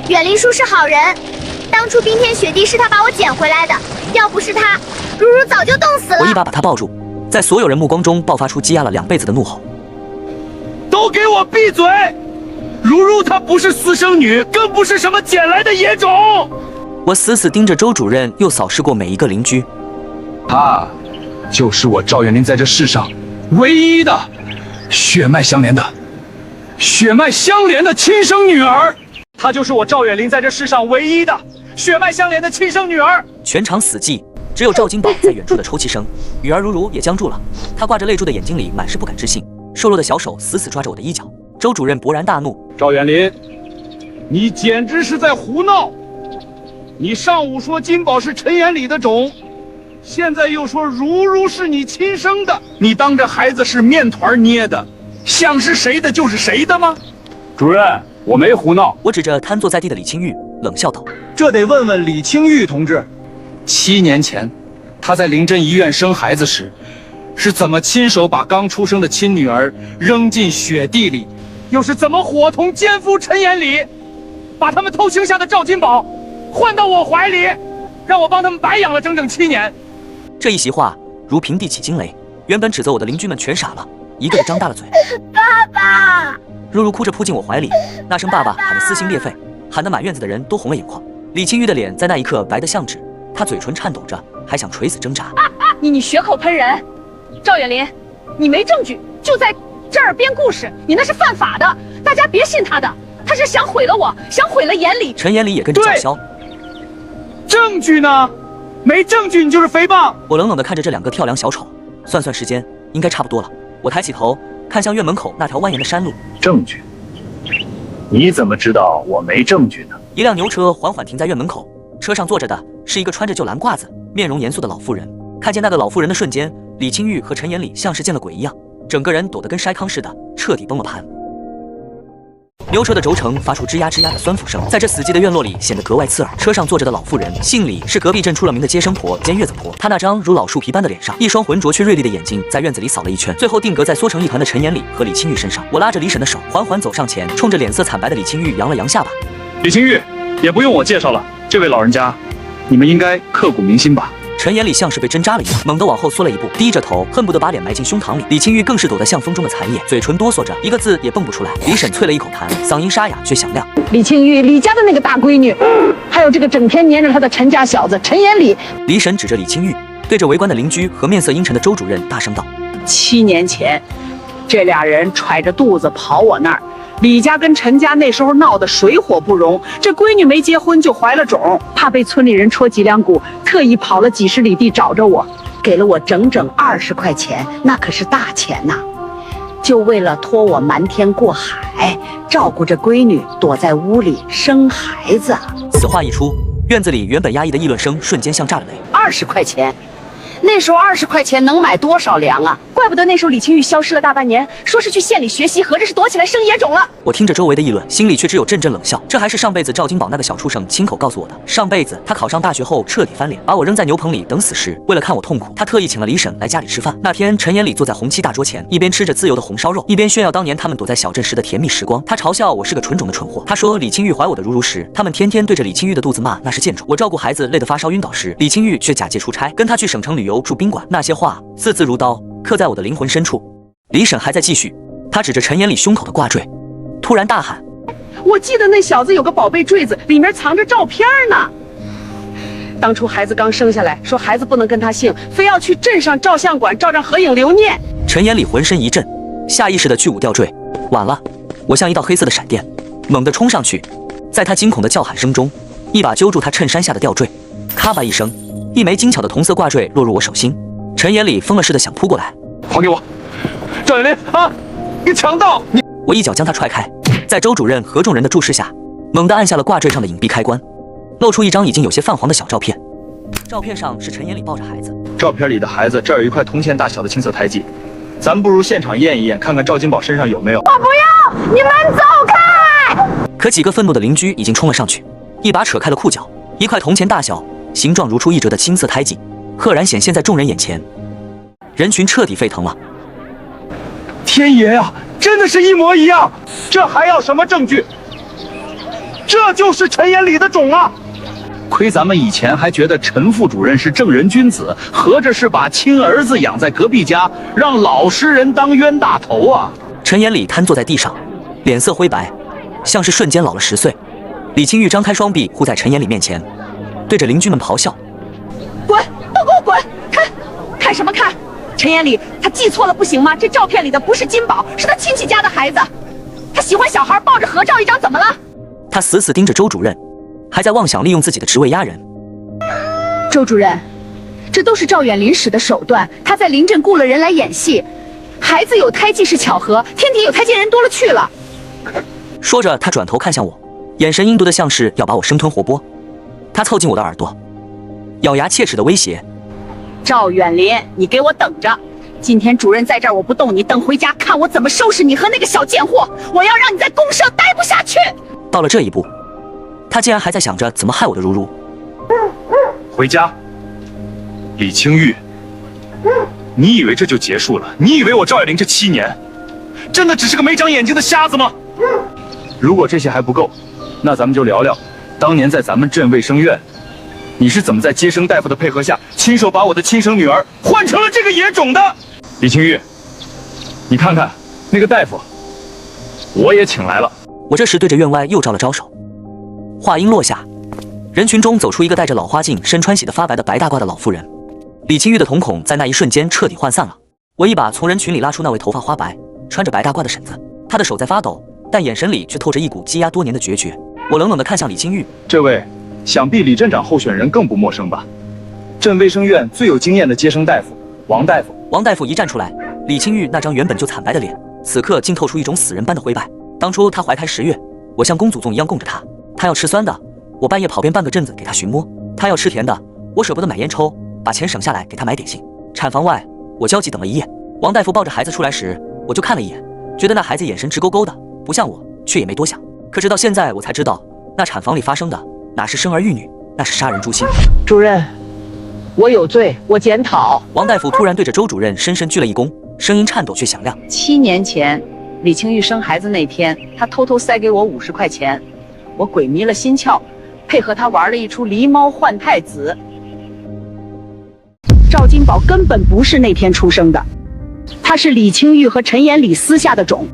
远离叔是好人，当初冰天雪地是他把我捡回来的，要不是他，如如早就冻死了。我一把把他抱住，在所有人目光中爆发出积压了2辈子的怒吼：都给我闭嘴！如如她不是私生女，更不是什么捡来的野种。我死死盯着周主任，又扫视过每一个邻居。她就是我赵远林在这世上唯一的血脉相连的亲生女儿。她就是我赵远林在这世上唯一的血脉相连的亲生女儿。全场死寂，只有赵金宝在远处的抽泣声。女儿如如也僵住了，她挂着泪珠的眼睛里满是不敢置信，瘦弱的小手死死抓着我的衣角。周主任勃然大怒：赵远林，你简直是在胡闹！你上午说金宝是陈眼里的种，现在又说如如是你亲生的，你当这孩子是面团捏的，想是谁的就是谁的吗？主任，我没胡闹。我指着瘫坐在地的李清玉，冷笑道：这得问问李清玉同志，7年前他在临镇医院生孩子时，是怎么亲手把刚出生的亲女儿扔进雪地里，又是怎么伙同奸夫陈眼里，把他们偷情下的赵金宝换到我怀里，让我帮他们白养了整整7年。这一席话如平地起惊雷，原本指责我的邻居们全傻了，一个个张大了嘴。爸爸！如如哭着扑进我怀里，那声爸爸喊得撕心裂肺，喊得满院子的人都红了眼眶。李清玉的脸在那一刻白得像纸，他嘴唇颤抖着，还想垂死挣扎。你血口喷人，赵远林，你没证据就在这儿编故事，你那是犯法的，大家别信他的，他是想毁了我，想毁了眼里。陈眼里也跟着叫嚣。证据呢？没证据你就是诽谤！我冷冷地看着这2个跳梁小丑，算算时间，应该差不多了。我抬起头，看向院门口那条蜿蜒的山路。证据？你怎么知道我没证据呢？一辆牛车缓缓停在院门口，车上坐着的是一个穿着旧蓝褂子、面容严肃的老妇人。看见那个老妇人的瞬间，李清玉和陈眼里像是见了鬼一样，整个人抖得跟筛糠似的，彻底崩了盘。牛车的轴承发出吱呀吱呀的酸腐声，在这死寂的院落里显得格外刺耳。车上坐着的老妇人，姓李，是隔壁镇出了名的接生婆兼月子婆。她那张如老树皮般的脸上，一双浑浊却锐利的眼睛在院子里扫了一圈，最后定格在缩成一团的陈眼里和李清玉身上。我拉着李婶的手，缓缓走上前，冲着脸色惨白的李清玉扬了扬下巴。李清玉，也不用我介绍了，这位老人家，你们应该刻骨铭心吧？陈眼里像是被针扎了一样，猛地往后缩了一步，低着头，恨不得把脸埋进胸膛里。李清玉更是抖得像风中的残叶，嘴唇哆嗦着，一个字也蹦不出来。李婶啐了一口痰，嗓音沙哑却响亮：李清玉，李家的那个大闺女，还有这个整天黏着她的陈家小子陈眼里。李婶指着李清玉，对着围观的邻居和面色阴沉的周主任大声道：7年前，这俩人揣着肚子跑我那儿。李家跟陈家那时候闹得水火不容，这闺女没结婚就怀了种，怕被村里人戳脊梁骨，特意跑了几10里地找着我，给了我整整20块钱，那可是大钱呐！就为了托我瞒天过海，照顾着闺女躲在屋里生孩子。此话一出，院子里原本压抑的议论声瞬间像炸了雷。20块钱，那时候20块钱能买多少粮啊？怪不得那时候李清玉消失了大半年，说是去县里学习，合着是躲起来生野种了。我听着周围的议论，心里却只有阵阵冷笑。这还是上辈子赵金宝那个小畜生亲口告诉我的。上辈子他考上大学后彻底翻脸，把我扔在牛棚里等死时，为了看我痛苦，他特意请了李婶来家里吃饭。那天陈眼里坐在红漆大桌前，一边吃着自由的红烧肉，一边炫耀当年他们躲在小镇时的甜蜜时光。他嘲笑我是个纯种的蠢货。他说李清玉怀我的如如时，他们天天对着李清玉的肚子骂那是贱种。我照顾孩子累得发烧晕倒时，李清玉却假借出差跟他去省城旅游住宾馆。那些话字字如刀，刻在我的灵魂深处。李婶还在继续，她指着陈眼里胸口的挂坠，突然大喊：我记得那小子有个宝贝坠子，里面藏着照片呢。当初孩子刚生下来，说孩子不能跟他姓，非要去镇上照相馆照张合影留念。陈眼里浑身一震，下意识地去捂吊坠。晚了，我像一道黑色的闪电，猛地冲上去，在他惊恐的叫喊声中，一把揪住他衬衫下的吊坠，咔吧一声，一枚精巧的铜色挂坠落入我手心。陈眼里疯了似的想扑过来，还给我！赵远林啊，你强盗！我一脚将他踹开，在周主任和众人的注视下，猛地按下了挂坠上的隐蔽开关，露出一张已经有些泛黄的小照片。照片上是陈眼里抱着孩子，照片里的孩子这儿有一块铜钱大小的青色胎记，咱不如现场验一验，看看赵金宝身上有没有。我不要，你们走开！可几个愤怒的邻居已经冲了上去，一把扯开了裤脚，一块铜钱大小、形状如出一辙的青色胎记赫然显现在众人眼前，人群彻底沸腾了。天爷呀！真的是一模一样，这还要什么证据？这就是陈延礼的种啊！亏咱们以前还觉得陈副主任是正人君子，合着是把亲儿子养在隔壁家，让老实人当冤大头啊！陈延礼瘫坐在地上，脸色灰白，像是瞬间老了10岁。李清玉张开双臂护在陈延礼面前，对着邻居们咆哮：“滚，都给我滚！看什么看？陈延礼他记错了不行吗？这照片里的不是金宝，是他亲戚家的孩子。他喜欢小孩抱着合照一张，怎么了？”他死死盯着周主任，还在妄想利用自己的职位压人。周主任，这都是赵远林使的手段，他在临镇雇了人来演戏。孩子有胎记是巧合，天底有胎记人多了去了。说着，他转头看向我，眼神阴毒的像是要把我生吞活剥。他凑近我的耳朵，咬牙切齿的威胁：“赵远林，你给我等着！今天主任在这儿，我不动你，等回家看我怎么收拾你和那个小贱货！我要让你在公社待不下去！”到了这一步，他竟然还在想着怎么害我的如如。回家，李清玉，你以为这就结束了？你以为我赵远林这7年，真的只是个没长眼睛的瞎子吗？如果这些还不够，那咱们就聊聊，当年在咱们镇卫生院，你是怎么在接生大夫的配合下，亲手把我的亲生女儿换成了这个野种的？李清玉，你看看那个大夫，我也请来了。我这时对着院外又招了招手。话音落下，人群中走出一个戴着老花镜、身穿洗得发白的白大褂的老妇人。李清玉的瞳孔在那一瞬间彻底涣散了。我一把从人群里拉出那位头发花白、穿着白大褂的婶子，她的手在发抖，但眼神里却透着一股积压多年的决绝。我冷冷地看向李清玉，这位想必李镇长候选人更不陌生吧？镇卫生院最有经验的接生大夫王大夫。王大夫一站出来，李清玉那张原本就惨白的脸，此刻竟透出一种死人般的灰败。当初她怀胎10月，我像公祖宗一样供着她，她要吃酸的，我半夜跑遍半个镇子给她寻摸；她要吃甜的，我舍不得买烟抽，把钱省下来给她买点心。产房外，我焦急等了一夜。王大夫抱着孩子出来时，我就看了一眼，觉得那孩子眼神直勾勾的，不像我，却也没多想。可直到现在，我才知道，那产房里发生的哪是生儿育女，那是杀人诛心。主任，我有罪，我检讨。王大夫突然对着周主任深深鞠了一躬，声音颤抖却响亮。7年前，李清玉生孩子那天，他偷偷塞给我50块钱，我鬼迷了心窍，配合他玩了一出狸猫换太子。赵金宝根本不是那天出生的，他是李清玉和陈延礼私下的种。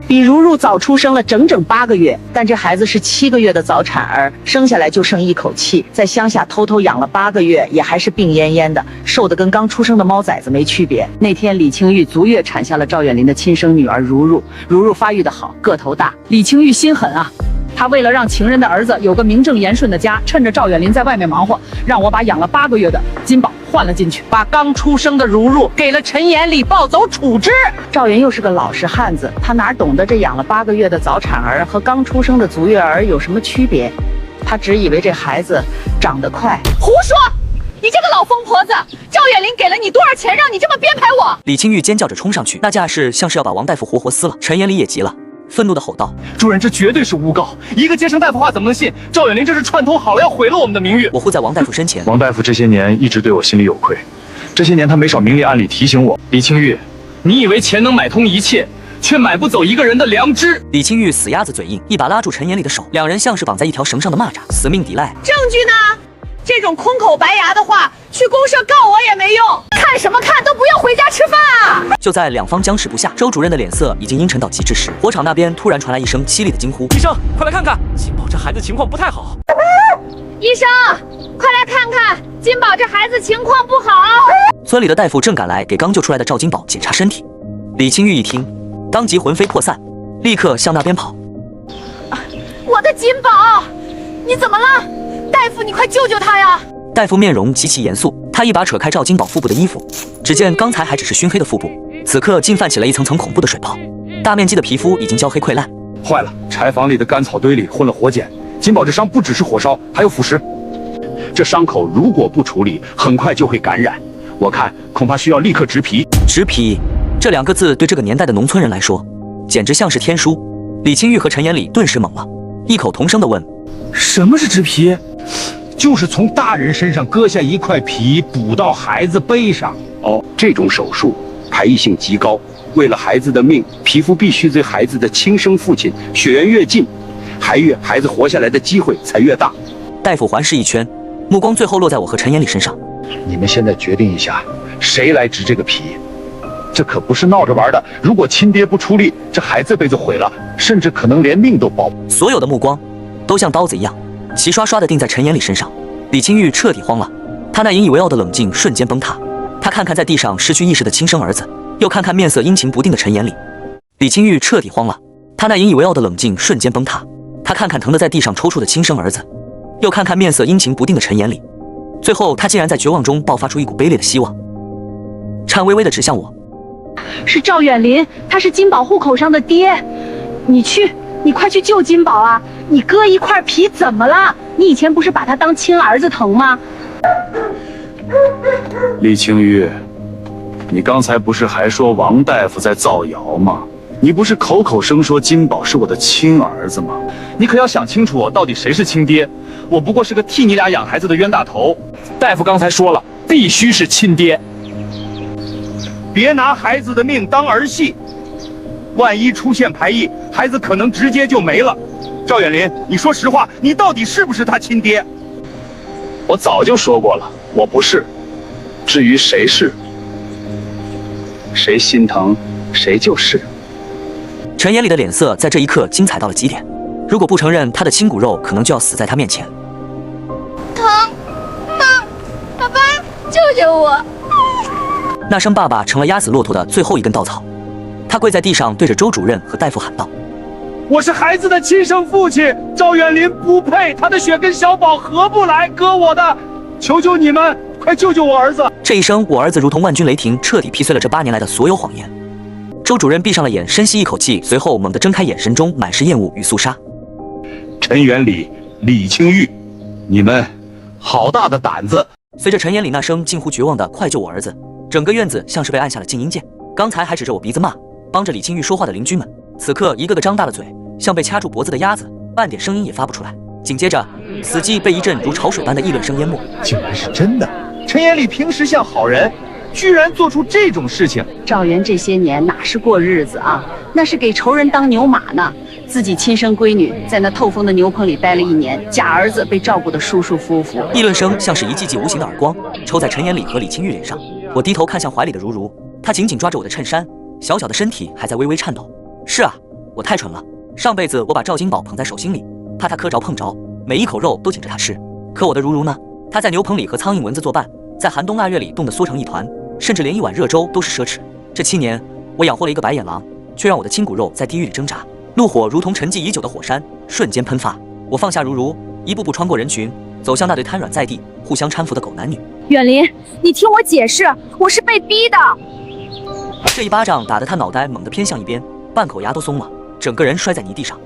比如如早出生了整整8个月，但这孩子是7个月的早产儿，生下来就剩一口气，在乡下偷偷养了8个月，也还是病恹恹的，瘦得跟刚出生的猫崽子没区别。那天李清玉足月产下了赵远林的亲生女儿如如，如如发育得好，个头大，李清玉心狠啊，他为了让情人的儿子有个名正言顺的家，趁着赵远林在外面忙活，让我把养了8个月的金宝换了进去，把刚出生的如如给了陈延礼抱走处置。赵云又是个老实汉子，他哪懂得这养了8个月的早产儿和刚出生的足月儿有什么区别？他只以为这孩子长得快。胡说！你这个老疯婆子，赵远林给了你多少钱，让你这么编排我？李清玉尖叫着冲上去，那架势像是要把王大夫活活撕了。陈延礼也急了，愤怒地吼道：“主任，这绝对是诬告！一个接生大夫话怎么能信？赵远林这是串通好了，要毁了我们的名誉！”我护在王大夫身前。王大夫这些年一直对我心里有愧，这些年他没少明里暗里提醒我。李清玉，你以为钱能买通一切，却买不走一个人的良知。李清玉死鸭子嘴硬，一把拉住陈延礼的手，两人像是绑在一条绳上的蚂蚱，死命抵赖。证据呢？这种空口白牙的话，去公社告我也没用。看什么看，都不要回家吃饭啊！就在两方僵持不下，周主任的脸色已经阴沉到极致时，火场那边突然传来一声凄厉的惊呼：“医生，快来看看，金宝这孩子情况不太好。”医生，快来看看，金宝这孩子情况不好。村里的大夫正赶来给刚救出来的赵金宝检查身体。李清玉一听，当即魂飞魄散，立刻向那边跑。我的金宝，你怎么了？大夫，你快救救他呀！大夫面容极其严肃，他一把扯开赵金宝腹部的衣服，只见刚才还只是熏黑的腹部，此刻竟泛起了一层层恐怖的水泡，大面积的皮肤已经焦黑溃烂。坏了，柴房里的干草堆里混了火碱，金宝这伤不只是火烧，还有腐蚀。这伤口如果不处理，很快就会感染。我看恐怕需要立刻植皮。植皮这2个字对这个年代的农村人来说，简直像是天书。李清玉和陈延礼顿时懵了，异口同声地问：“什么是植皮？”就是从大人身上割下一块皮，补到孩子背上。哦，这种手术排异性极高，为了孩子的命，皮肤必须对孩子的亲生父亲血缘越近，孩子活下来的机会才越大。大夫环视一圈，目光最后落在我和陈延礼身上。你们现在决定一下，谁来植这个皮？这可不是闹着玩的。如果亲爹不出力，这孩子这辈子毁了，甚至可能连命都保不。所有的目光都像刀子一样，齐刷刷地定在陈延礼身上。李清玉彻底慌了，他那引以为傲的冷静瞬间崩塌。他看看在地上失去意识的亲生儿子，又看看面色阴晴不定的陈延礼。李清玉彻底慌了，他那引以为傲的冷静瞬间崩塌。他看看疼得在地上抽搐的亲生儿子，又看看面色阴晴不定的陈延礼。最后，他竟然在绝望中爆发出一股卑劣的希望，颤巍巍地指向我。是赵远林，他是金宝户口上的爹。你快去救金宝啊！你割一块皮怎么了？你以前不是把他当亲儿子疼吗？李清玉，你刚才不是还说王大夫在造谣吗？你不是口口声说金宝是我的亲儿子吗？你可要想清楚，到底谁是亲爹？我不过是个替你俩养孩子的冤大头。大夫刚才说了，必须是亲爹。别拿孩子的命当儿戏，万一出现排异，孩子可能直接就没了。赵远林，你说实话，你到底是不是他亲爹？我早就说过了，我不是。至于谁是，谁心疼谁就是。陈延礼的脸色在这一刻精彩到了极点，如果不承认他的亲骨肉，可能就要死在他面前。疼，爸爸，救救我！那声爸爸成了压死骆驼的最后一根稻草。他跪在地上，对着周主任和大夫喊道：“我是孩子的亲生父亲，赵远林不配，他的血跟小宝合不来，割我的，求求你们，快救救我儿子！”这一声，我儿子如同万钧雷霆，彻底劈碎了这8年来的所有谎言。周主任闭上了眼，深吸一口气，随后猛地睁开眼，神中满是厌恶与肃杀。陈元礼、李清玉，你们好大的胆子！随着陈延礼那声近乎绝望的“快救我儿子”，整个院子像是被按下了静音键。刚才还指着我鼻子骂、帮着李清玉说话的邻居们，此刻一个个张大了嘴，像被掐住脖子的鸭子，半点声音也发不出来。紧接着，死寂被一阵如潮水般的议论声淹没。竟然是真的！陈延礼平时像好人，居然做出这种事情。赵元这些年哪是过日子啊，那是给仇人当牛马呢。自己亲生闺女在那透风的牛棚里待了1年，假儿子被照顾得舒舒服服。议论声像是一记记无形的耳光，抽在陈延礼和李清玉脸上。我低头看向怀里的如如，她紧紧抓着我的衬衫，小小的身体还在微微颤抖。是啊，我太蠢了。上辈子我把赵金宝捧在手心里，怕他磕着碰着，每一口肉都紧着他吃。可我的如如呢？她在牛棚里和苍蝇蚊子作伴，在寒冬腊月里冻得缩成一团，甚至连一碗热粥都是奢侈。这7年，我养活了一个白眼狼，却让我的亲骨肉在地狱里挣扎。怒火如同沉寂已久的火山，瞬间喷发。我放下如如，一步步穿过人群，走向那对瘫软在地、互相搀扶的狗男女。远林，你听我解释，我是被逼的。这一巴掌打得他脑袋猛地偏向一边，半口牙都松了，整个人摔在泥地上。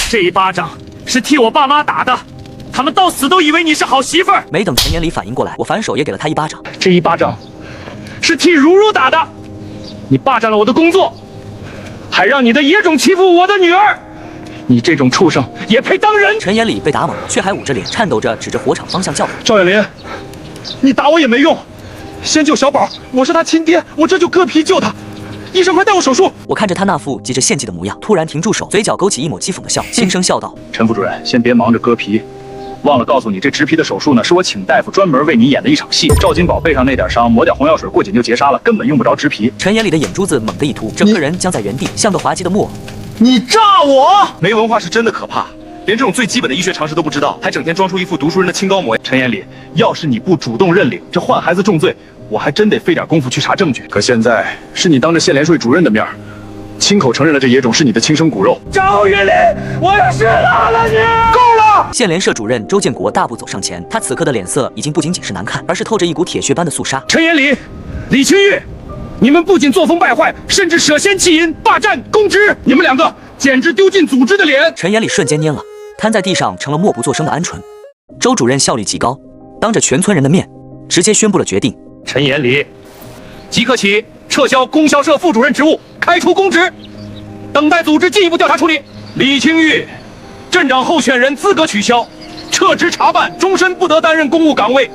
这一巴掌是替我爸妈打的，他们到死都以为你是好媳妇儿。没等陈延礼反应过来，我反手也给了他一巴掌。这一巴掌是替如如打的，你霸占了我的工作，还让你的野种欺负我的女儿，你这种畜生也配当人！陈延礼被打猛，却还捂着脸，颤抖着指着火场方向叫道：“赵远林，你打我也没用，先救小宝，我是他亲爹，我这就割皮救他。医生，快带我手术！”我看着他那副急着献计的模样，突然停住手，嘴角勾起一抹讥讽的笑，轻声笑道：“陈副主任，先别忙着割皮。忘了告诉你，这植皮的手术呢，是我请大夫专门为你演的一场戏。赵金宝背上那点伤，抹点红药水过紧就结痧了，根本用不着植皮。”陈延礼的眼珠子猛地一凸，整个人僵在原地，像个滑稽的木偶。你炸我！没文化是真的可怕，连这种最基本的医学常识都不知道，还整天装出一副读书人的清高模样。陈延礼，要是你不主动认领，这换孩子重罪，我还真得费点功夫去查证据。可现在是你当着县联税主任的面，亲口承认了这野种是你的亲生骨肉。赵玉林，我要是拉了你！够了！县联社主任周建国大步走上前，他此刻的脸色已经不仅仅是难看，而是透着一股铁血般的肃杀。陈延礼、李清玉，你们不仅作风败坏，甚至舍先弃隐，霸占公职，你们2个简直丢尽组织的脸！陈延礼瞬间蔫了，瘫在地上成了默不作声的鹌鹑。周主任效率极高，当着全村人的面，直接宣布了决定：陈延礼即刻起撤销供销社副主任职务，开除公职，等待组织进一步调查处理。李清玉，镇长候选人资格取消，撤职查办，终身不得担任公务岗位。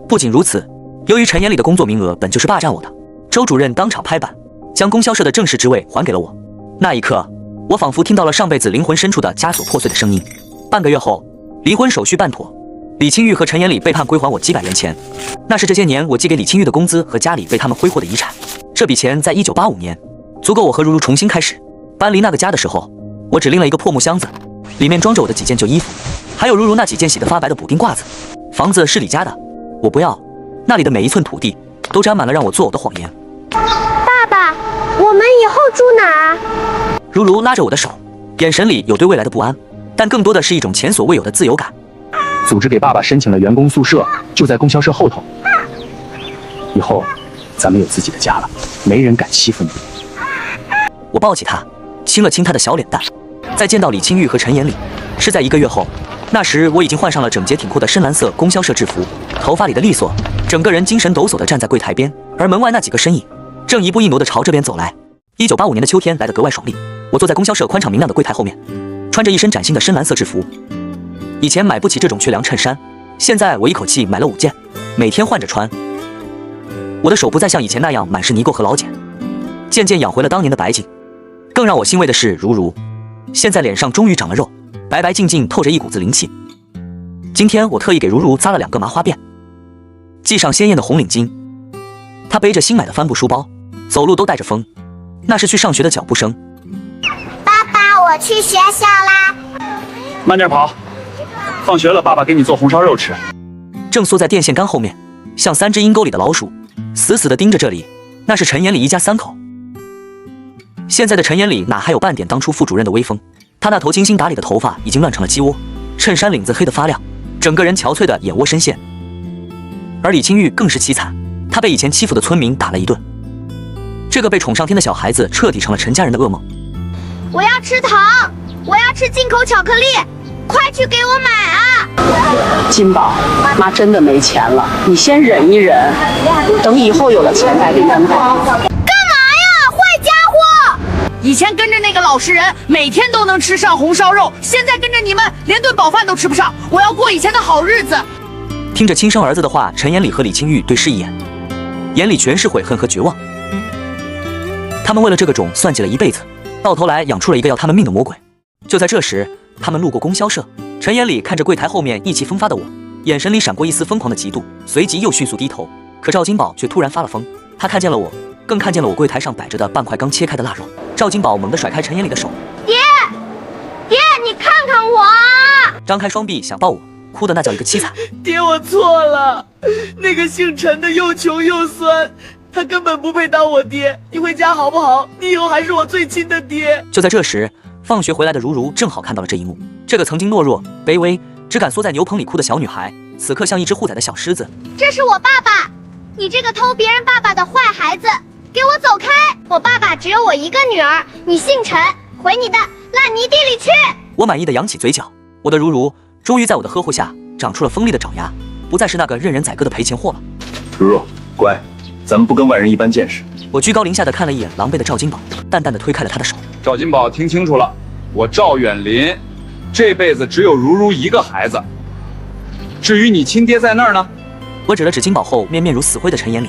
不仅如此，由于陈延礼的工作名额本就是霸占我的，周主任当场拍板，将供销社的正式职位还给了我。那一刻，我仿佛听到了上辈子灵魂深处的枷锁破碎的声音。半个月后，离婚手续办妥，李清玉和陈延礼被判归还我几百元钱，那是这些年我寄给李清玉的工资和家里被他们挥霍的遗产。这笔钱在1985年足够我和如如重新开始。搬离那个家的时候，我只拎了一个破木箱子，里面装着我的几件旧衣服，还有如如那几件洗得发白的补丁褂子。房子是李家的，我不要，那里的每一寸土地都沾满了让我作呕的谎言。爸爸，我们以后住哪？如如拉着我的手，眼神里有对未来的不安，但更多的是一种前所未有的自由感。组织给爸爸申请了员工宿舍，就在供销社后头。以后咱们有自己的家了，没人敢欺负你。我抱起他，亲了亲他的小脸蛋。再见到李清玉和陈延礼，是在1个月后。那时我已经换上了整洁挺酷的深蓝色供销社制服，头发里的利索，整个人精神抖擞地站在柜台边，而门外那几个身影正一步一挪地朝这边走来。1985年的秋天来得格外爽利，我坐在供销社宽敞明亮的柜台后面，穿着一身崭新的深蓝色制服。以前买不起这种缺梁衬衫，现在我一口气买了5件，每天换着穿。我的手不再像以前那样满是泥垢和老茧，渐渐养回了当年的白净。更让我欣慰的是，如如现在脸上终于长了肉，白白净净，透着一股子灵气。今天我特意给如如扎了2个麻花辫，系上鲜艳的红领巾。她背着新买的帆布书包，走路都带着风，那是去上学的脚步声。爸爸，我去学校啦。慢点跑，放学了爸爸给你做红烧肉吃。正缩在电线杆后面，像3只阴沟里的老鼠，死死地盯着这里。那是陈延礼一家3口。现在的陈延礼哪还有半点当初副主任的威风？他那头精心打理的头发已经乱成了鸡窝，衬衫领子黑得发亮，整个人憔悴的眼窝深陷。而李清玉更是凄惨，他被以前欺负的村民打了一顿。这个被宠上天的小孩子彻底成了陈家人的噩梦。我要吃糖，我要吃进口巧克力，快去给我买啊！金宝，妈真的没钱了，你先忍一忍，等以后有了钱再给你买。以前跟着那个老实人，每天都能吃上红烧肉，现在跟着你们，连顿饱饭都吃不上。我要过以前的好日子。听着亲生儿子的话，陈延礼和李清玉对视一眼，眼里全是悔恨和绝望。他们为了这个种算计了一辈子，到头来养出了一个要他们命的魔鬼。就在这时，他们路过供销社，陈延礼看着柜台后面意气风发的我，眼神里闪过一丝疯狂的嫉妒，随即又迅速低头。可赵金宝却突然发了疯，他看见了我，更看见了我柜台上摆着的半块刚切开的腊肉。赵金宝猛地甩开陈延礼的手，爹，你看看我！张开双臂想抱我，哭的那叫一个凄惨。爹，我错了，那个姓陈的又穷又酸，他根本不配当我爹。你回家好不好？你以后还是我最亲的爹。就在这时，放学回来的如如正好看到了这一幕。这个曾经懦弱、卑微，只敢缩在牛棚里哭的小女孩，此刻像一只护崽的小狮子。这是我爸爸，你这个偷别人爸爸的坏孩子！给我走开！我爸爸只有我一个女儿，你姓陈，回你的烂泥地里去！我满意的扬起嘴角，我的如如终于在我的呵护下长出了锋利的爪牙，不再是那个任人宰割的赔钱货了。如如，乖，咱们不跟外人一般见识。我居高临下的看了一眼狼狈的赵金宝，淡淡的推开了他的手。赵金宝，听清楚了，我赵远林这辈子只有如如一个孩子。至于你亲爹在那儿呢？我指了指金宝后面如死灰的陈延礼。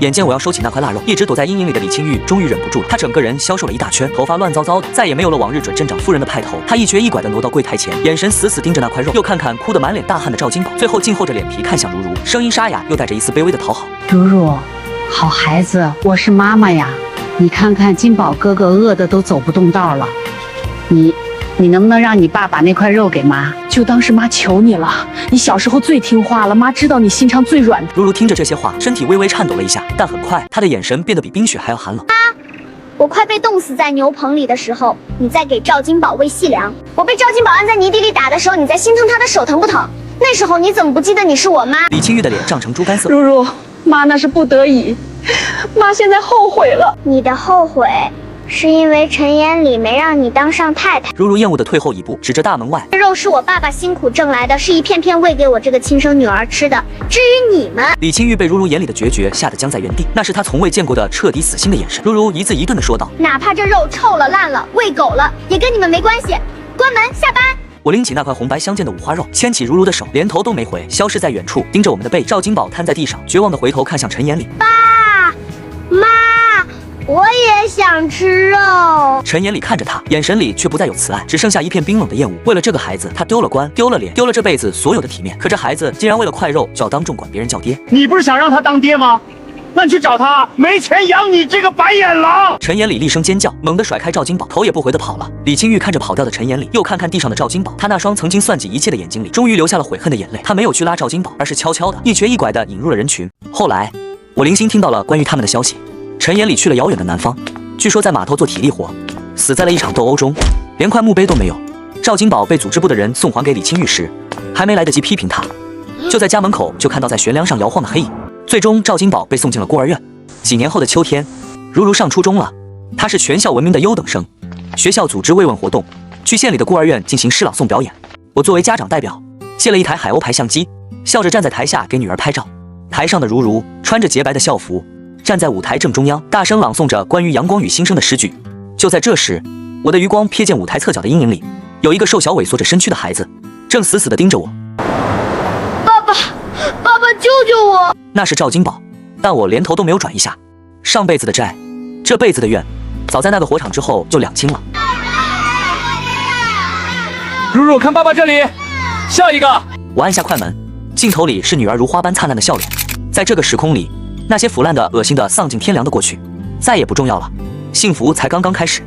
眼见我要收起那块腊肉，一直躲在阴影里的李清玉终于忍不住了，他整个人消瘦了一大圈，头发乱糟糟的，再也没有了往日准镇长夫人的派头。他一瘸一拐地挪到柜台前，眼神死死盯着那块肉，又看看哭得满脸大汗的赵金宝，最后竟厚着脸皮看向如如，声音沙哑又带着一丝卑微的讨好：如如，好孩子，我是妈妈呀，你看看金宝哥哥饿得都走不动道了，你能不能让你爸把那块肉给妈？就当是妈求你了，你小时候最听话了，妈知道你心肠最软。如如听着这些话，身体微微颤抖了一下，但很快她的眼神变得比冰雪还要寒冷。我快被冻死在牛棚里的时候，你在给赵金宝喂细粮；我被赵金宝按在泥地里打的时候，你在心疼他的手疼不疼？那时候你怎么不记得你是我妈？李清玉的脸涨成猪肝色。如如，妈那是不得已，妈现在后悔了。你的后悔是因为陈延礼没让你当上太太。如如厌恶地退后一步，指着大门外：肉是我爸爸辛苦挣来的，是一片片喂给我这个亲生女儿吃的。至于你们……李清玉被如如眼里的决绝吓得僵在原地，那是她从未见过的彻底死心的眼神。如如一字一顿地说道：哪怕这肉臭了烂了，喂狗了，也跟你们没关系。关门，下班。我拎起那块红白相间的五花肉，牵起如如的手，连头都没回，消失在远处，盯着我们的背。赵金宝瘫在地上，绝望地回头看向陈延礼：爸妈，我也想吃肉。陈眼里看着他，眼神里却不再有慈爱，只剩下一片冰冷的厌恶。为了这个孩子，他丢了官，丢了脸，丢了这辈子所有的体面。可这孩子竟然为了块肉就要当众管别人叫爹。你不是想让他当爹吗？那你去找他，没钱养你这个白眼狼！陈眼里厉声尖叫，猛地甩开赵金宝，头也不回地跑了。李清玉看着跑掉的陈眼里，又看看地上的赵金宝，他那双曾经算计一切的眼睛里，终于流下了悔恨的眼泪。他没有去拉赵金宝，而是悄悄地一瘸一拐地引入了人群。后来，我零星听到了关于他们的消息。陈眼里去了遥远的南方，据说在码头做体力活，死在了一场斗殴中，连块墓碑都没有。赵金宝被组织部的人送还给李清玉时，还没来得及批评他，就在家门口就看到在悬梁上摇晃的黑影。最终，赵金宝被送进了孤儿院。几年后的秋天，如如上初中了，他是全校闻名的优等生。学校组织慰问活动，去县里的孤儿院进行诗朗诵表演。我作为家长代表，借了一台海鸥牌相机，笑着站在台下给女儿拍照。台上的如如穿着洁白的校服，站在舞台正中央，大声朗诵着关于阳光与新生的诗句。就在这时，我的余光瞥见舞台侧角的阴影里，有一个瘦小萎缩着身躯的孩子，正死死地盯着我。爸爸，救救我！那是赵金宝，但我连头都没有转一下。上辈子的债，这辈子的怨，早在那个火场之后就两清了。如如，看爸爸这里，笑一个。我按下快门，镜头里是女儿如花般灿烂的笑脸。在这个时空里，那些腐烂的、恶心的、丧尽天良的过去，再也不重要了，幸福才刚刚开始。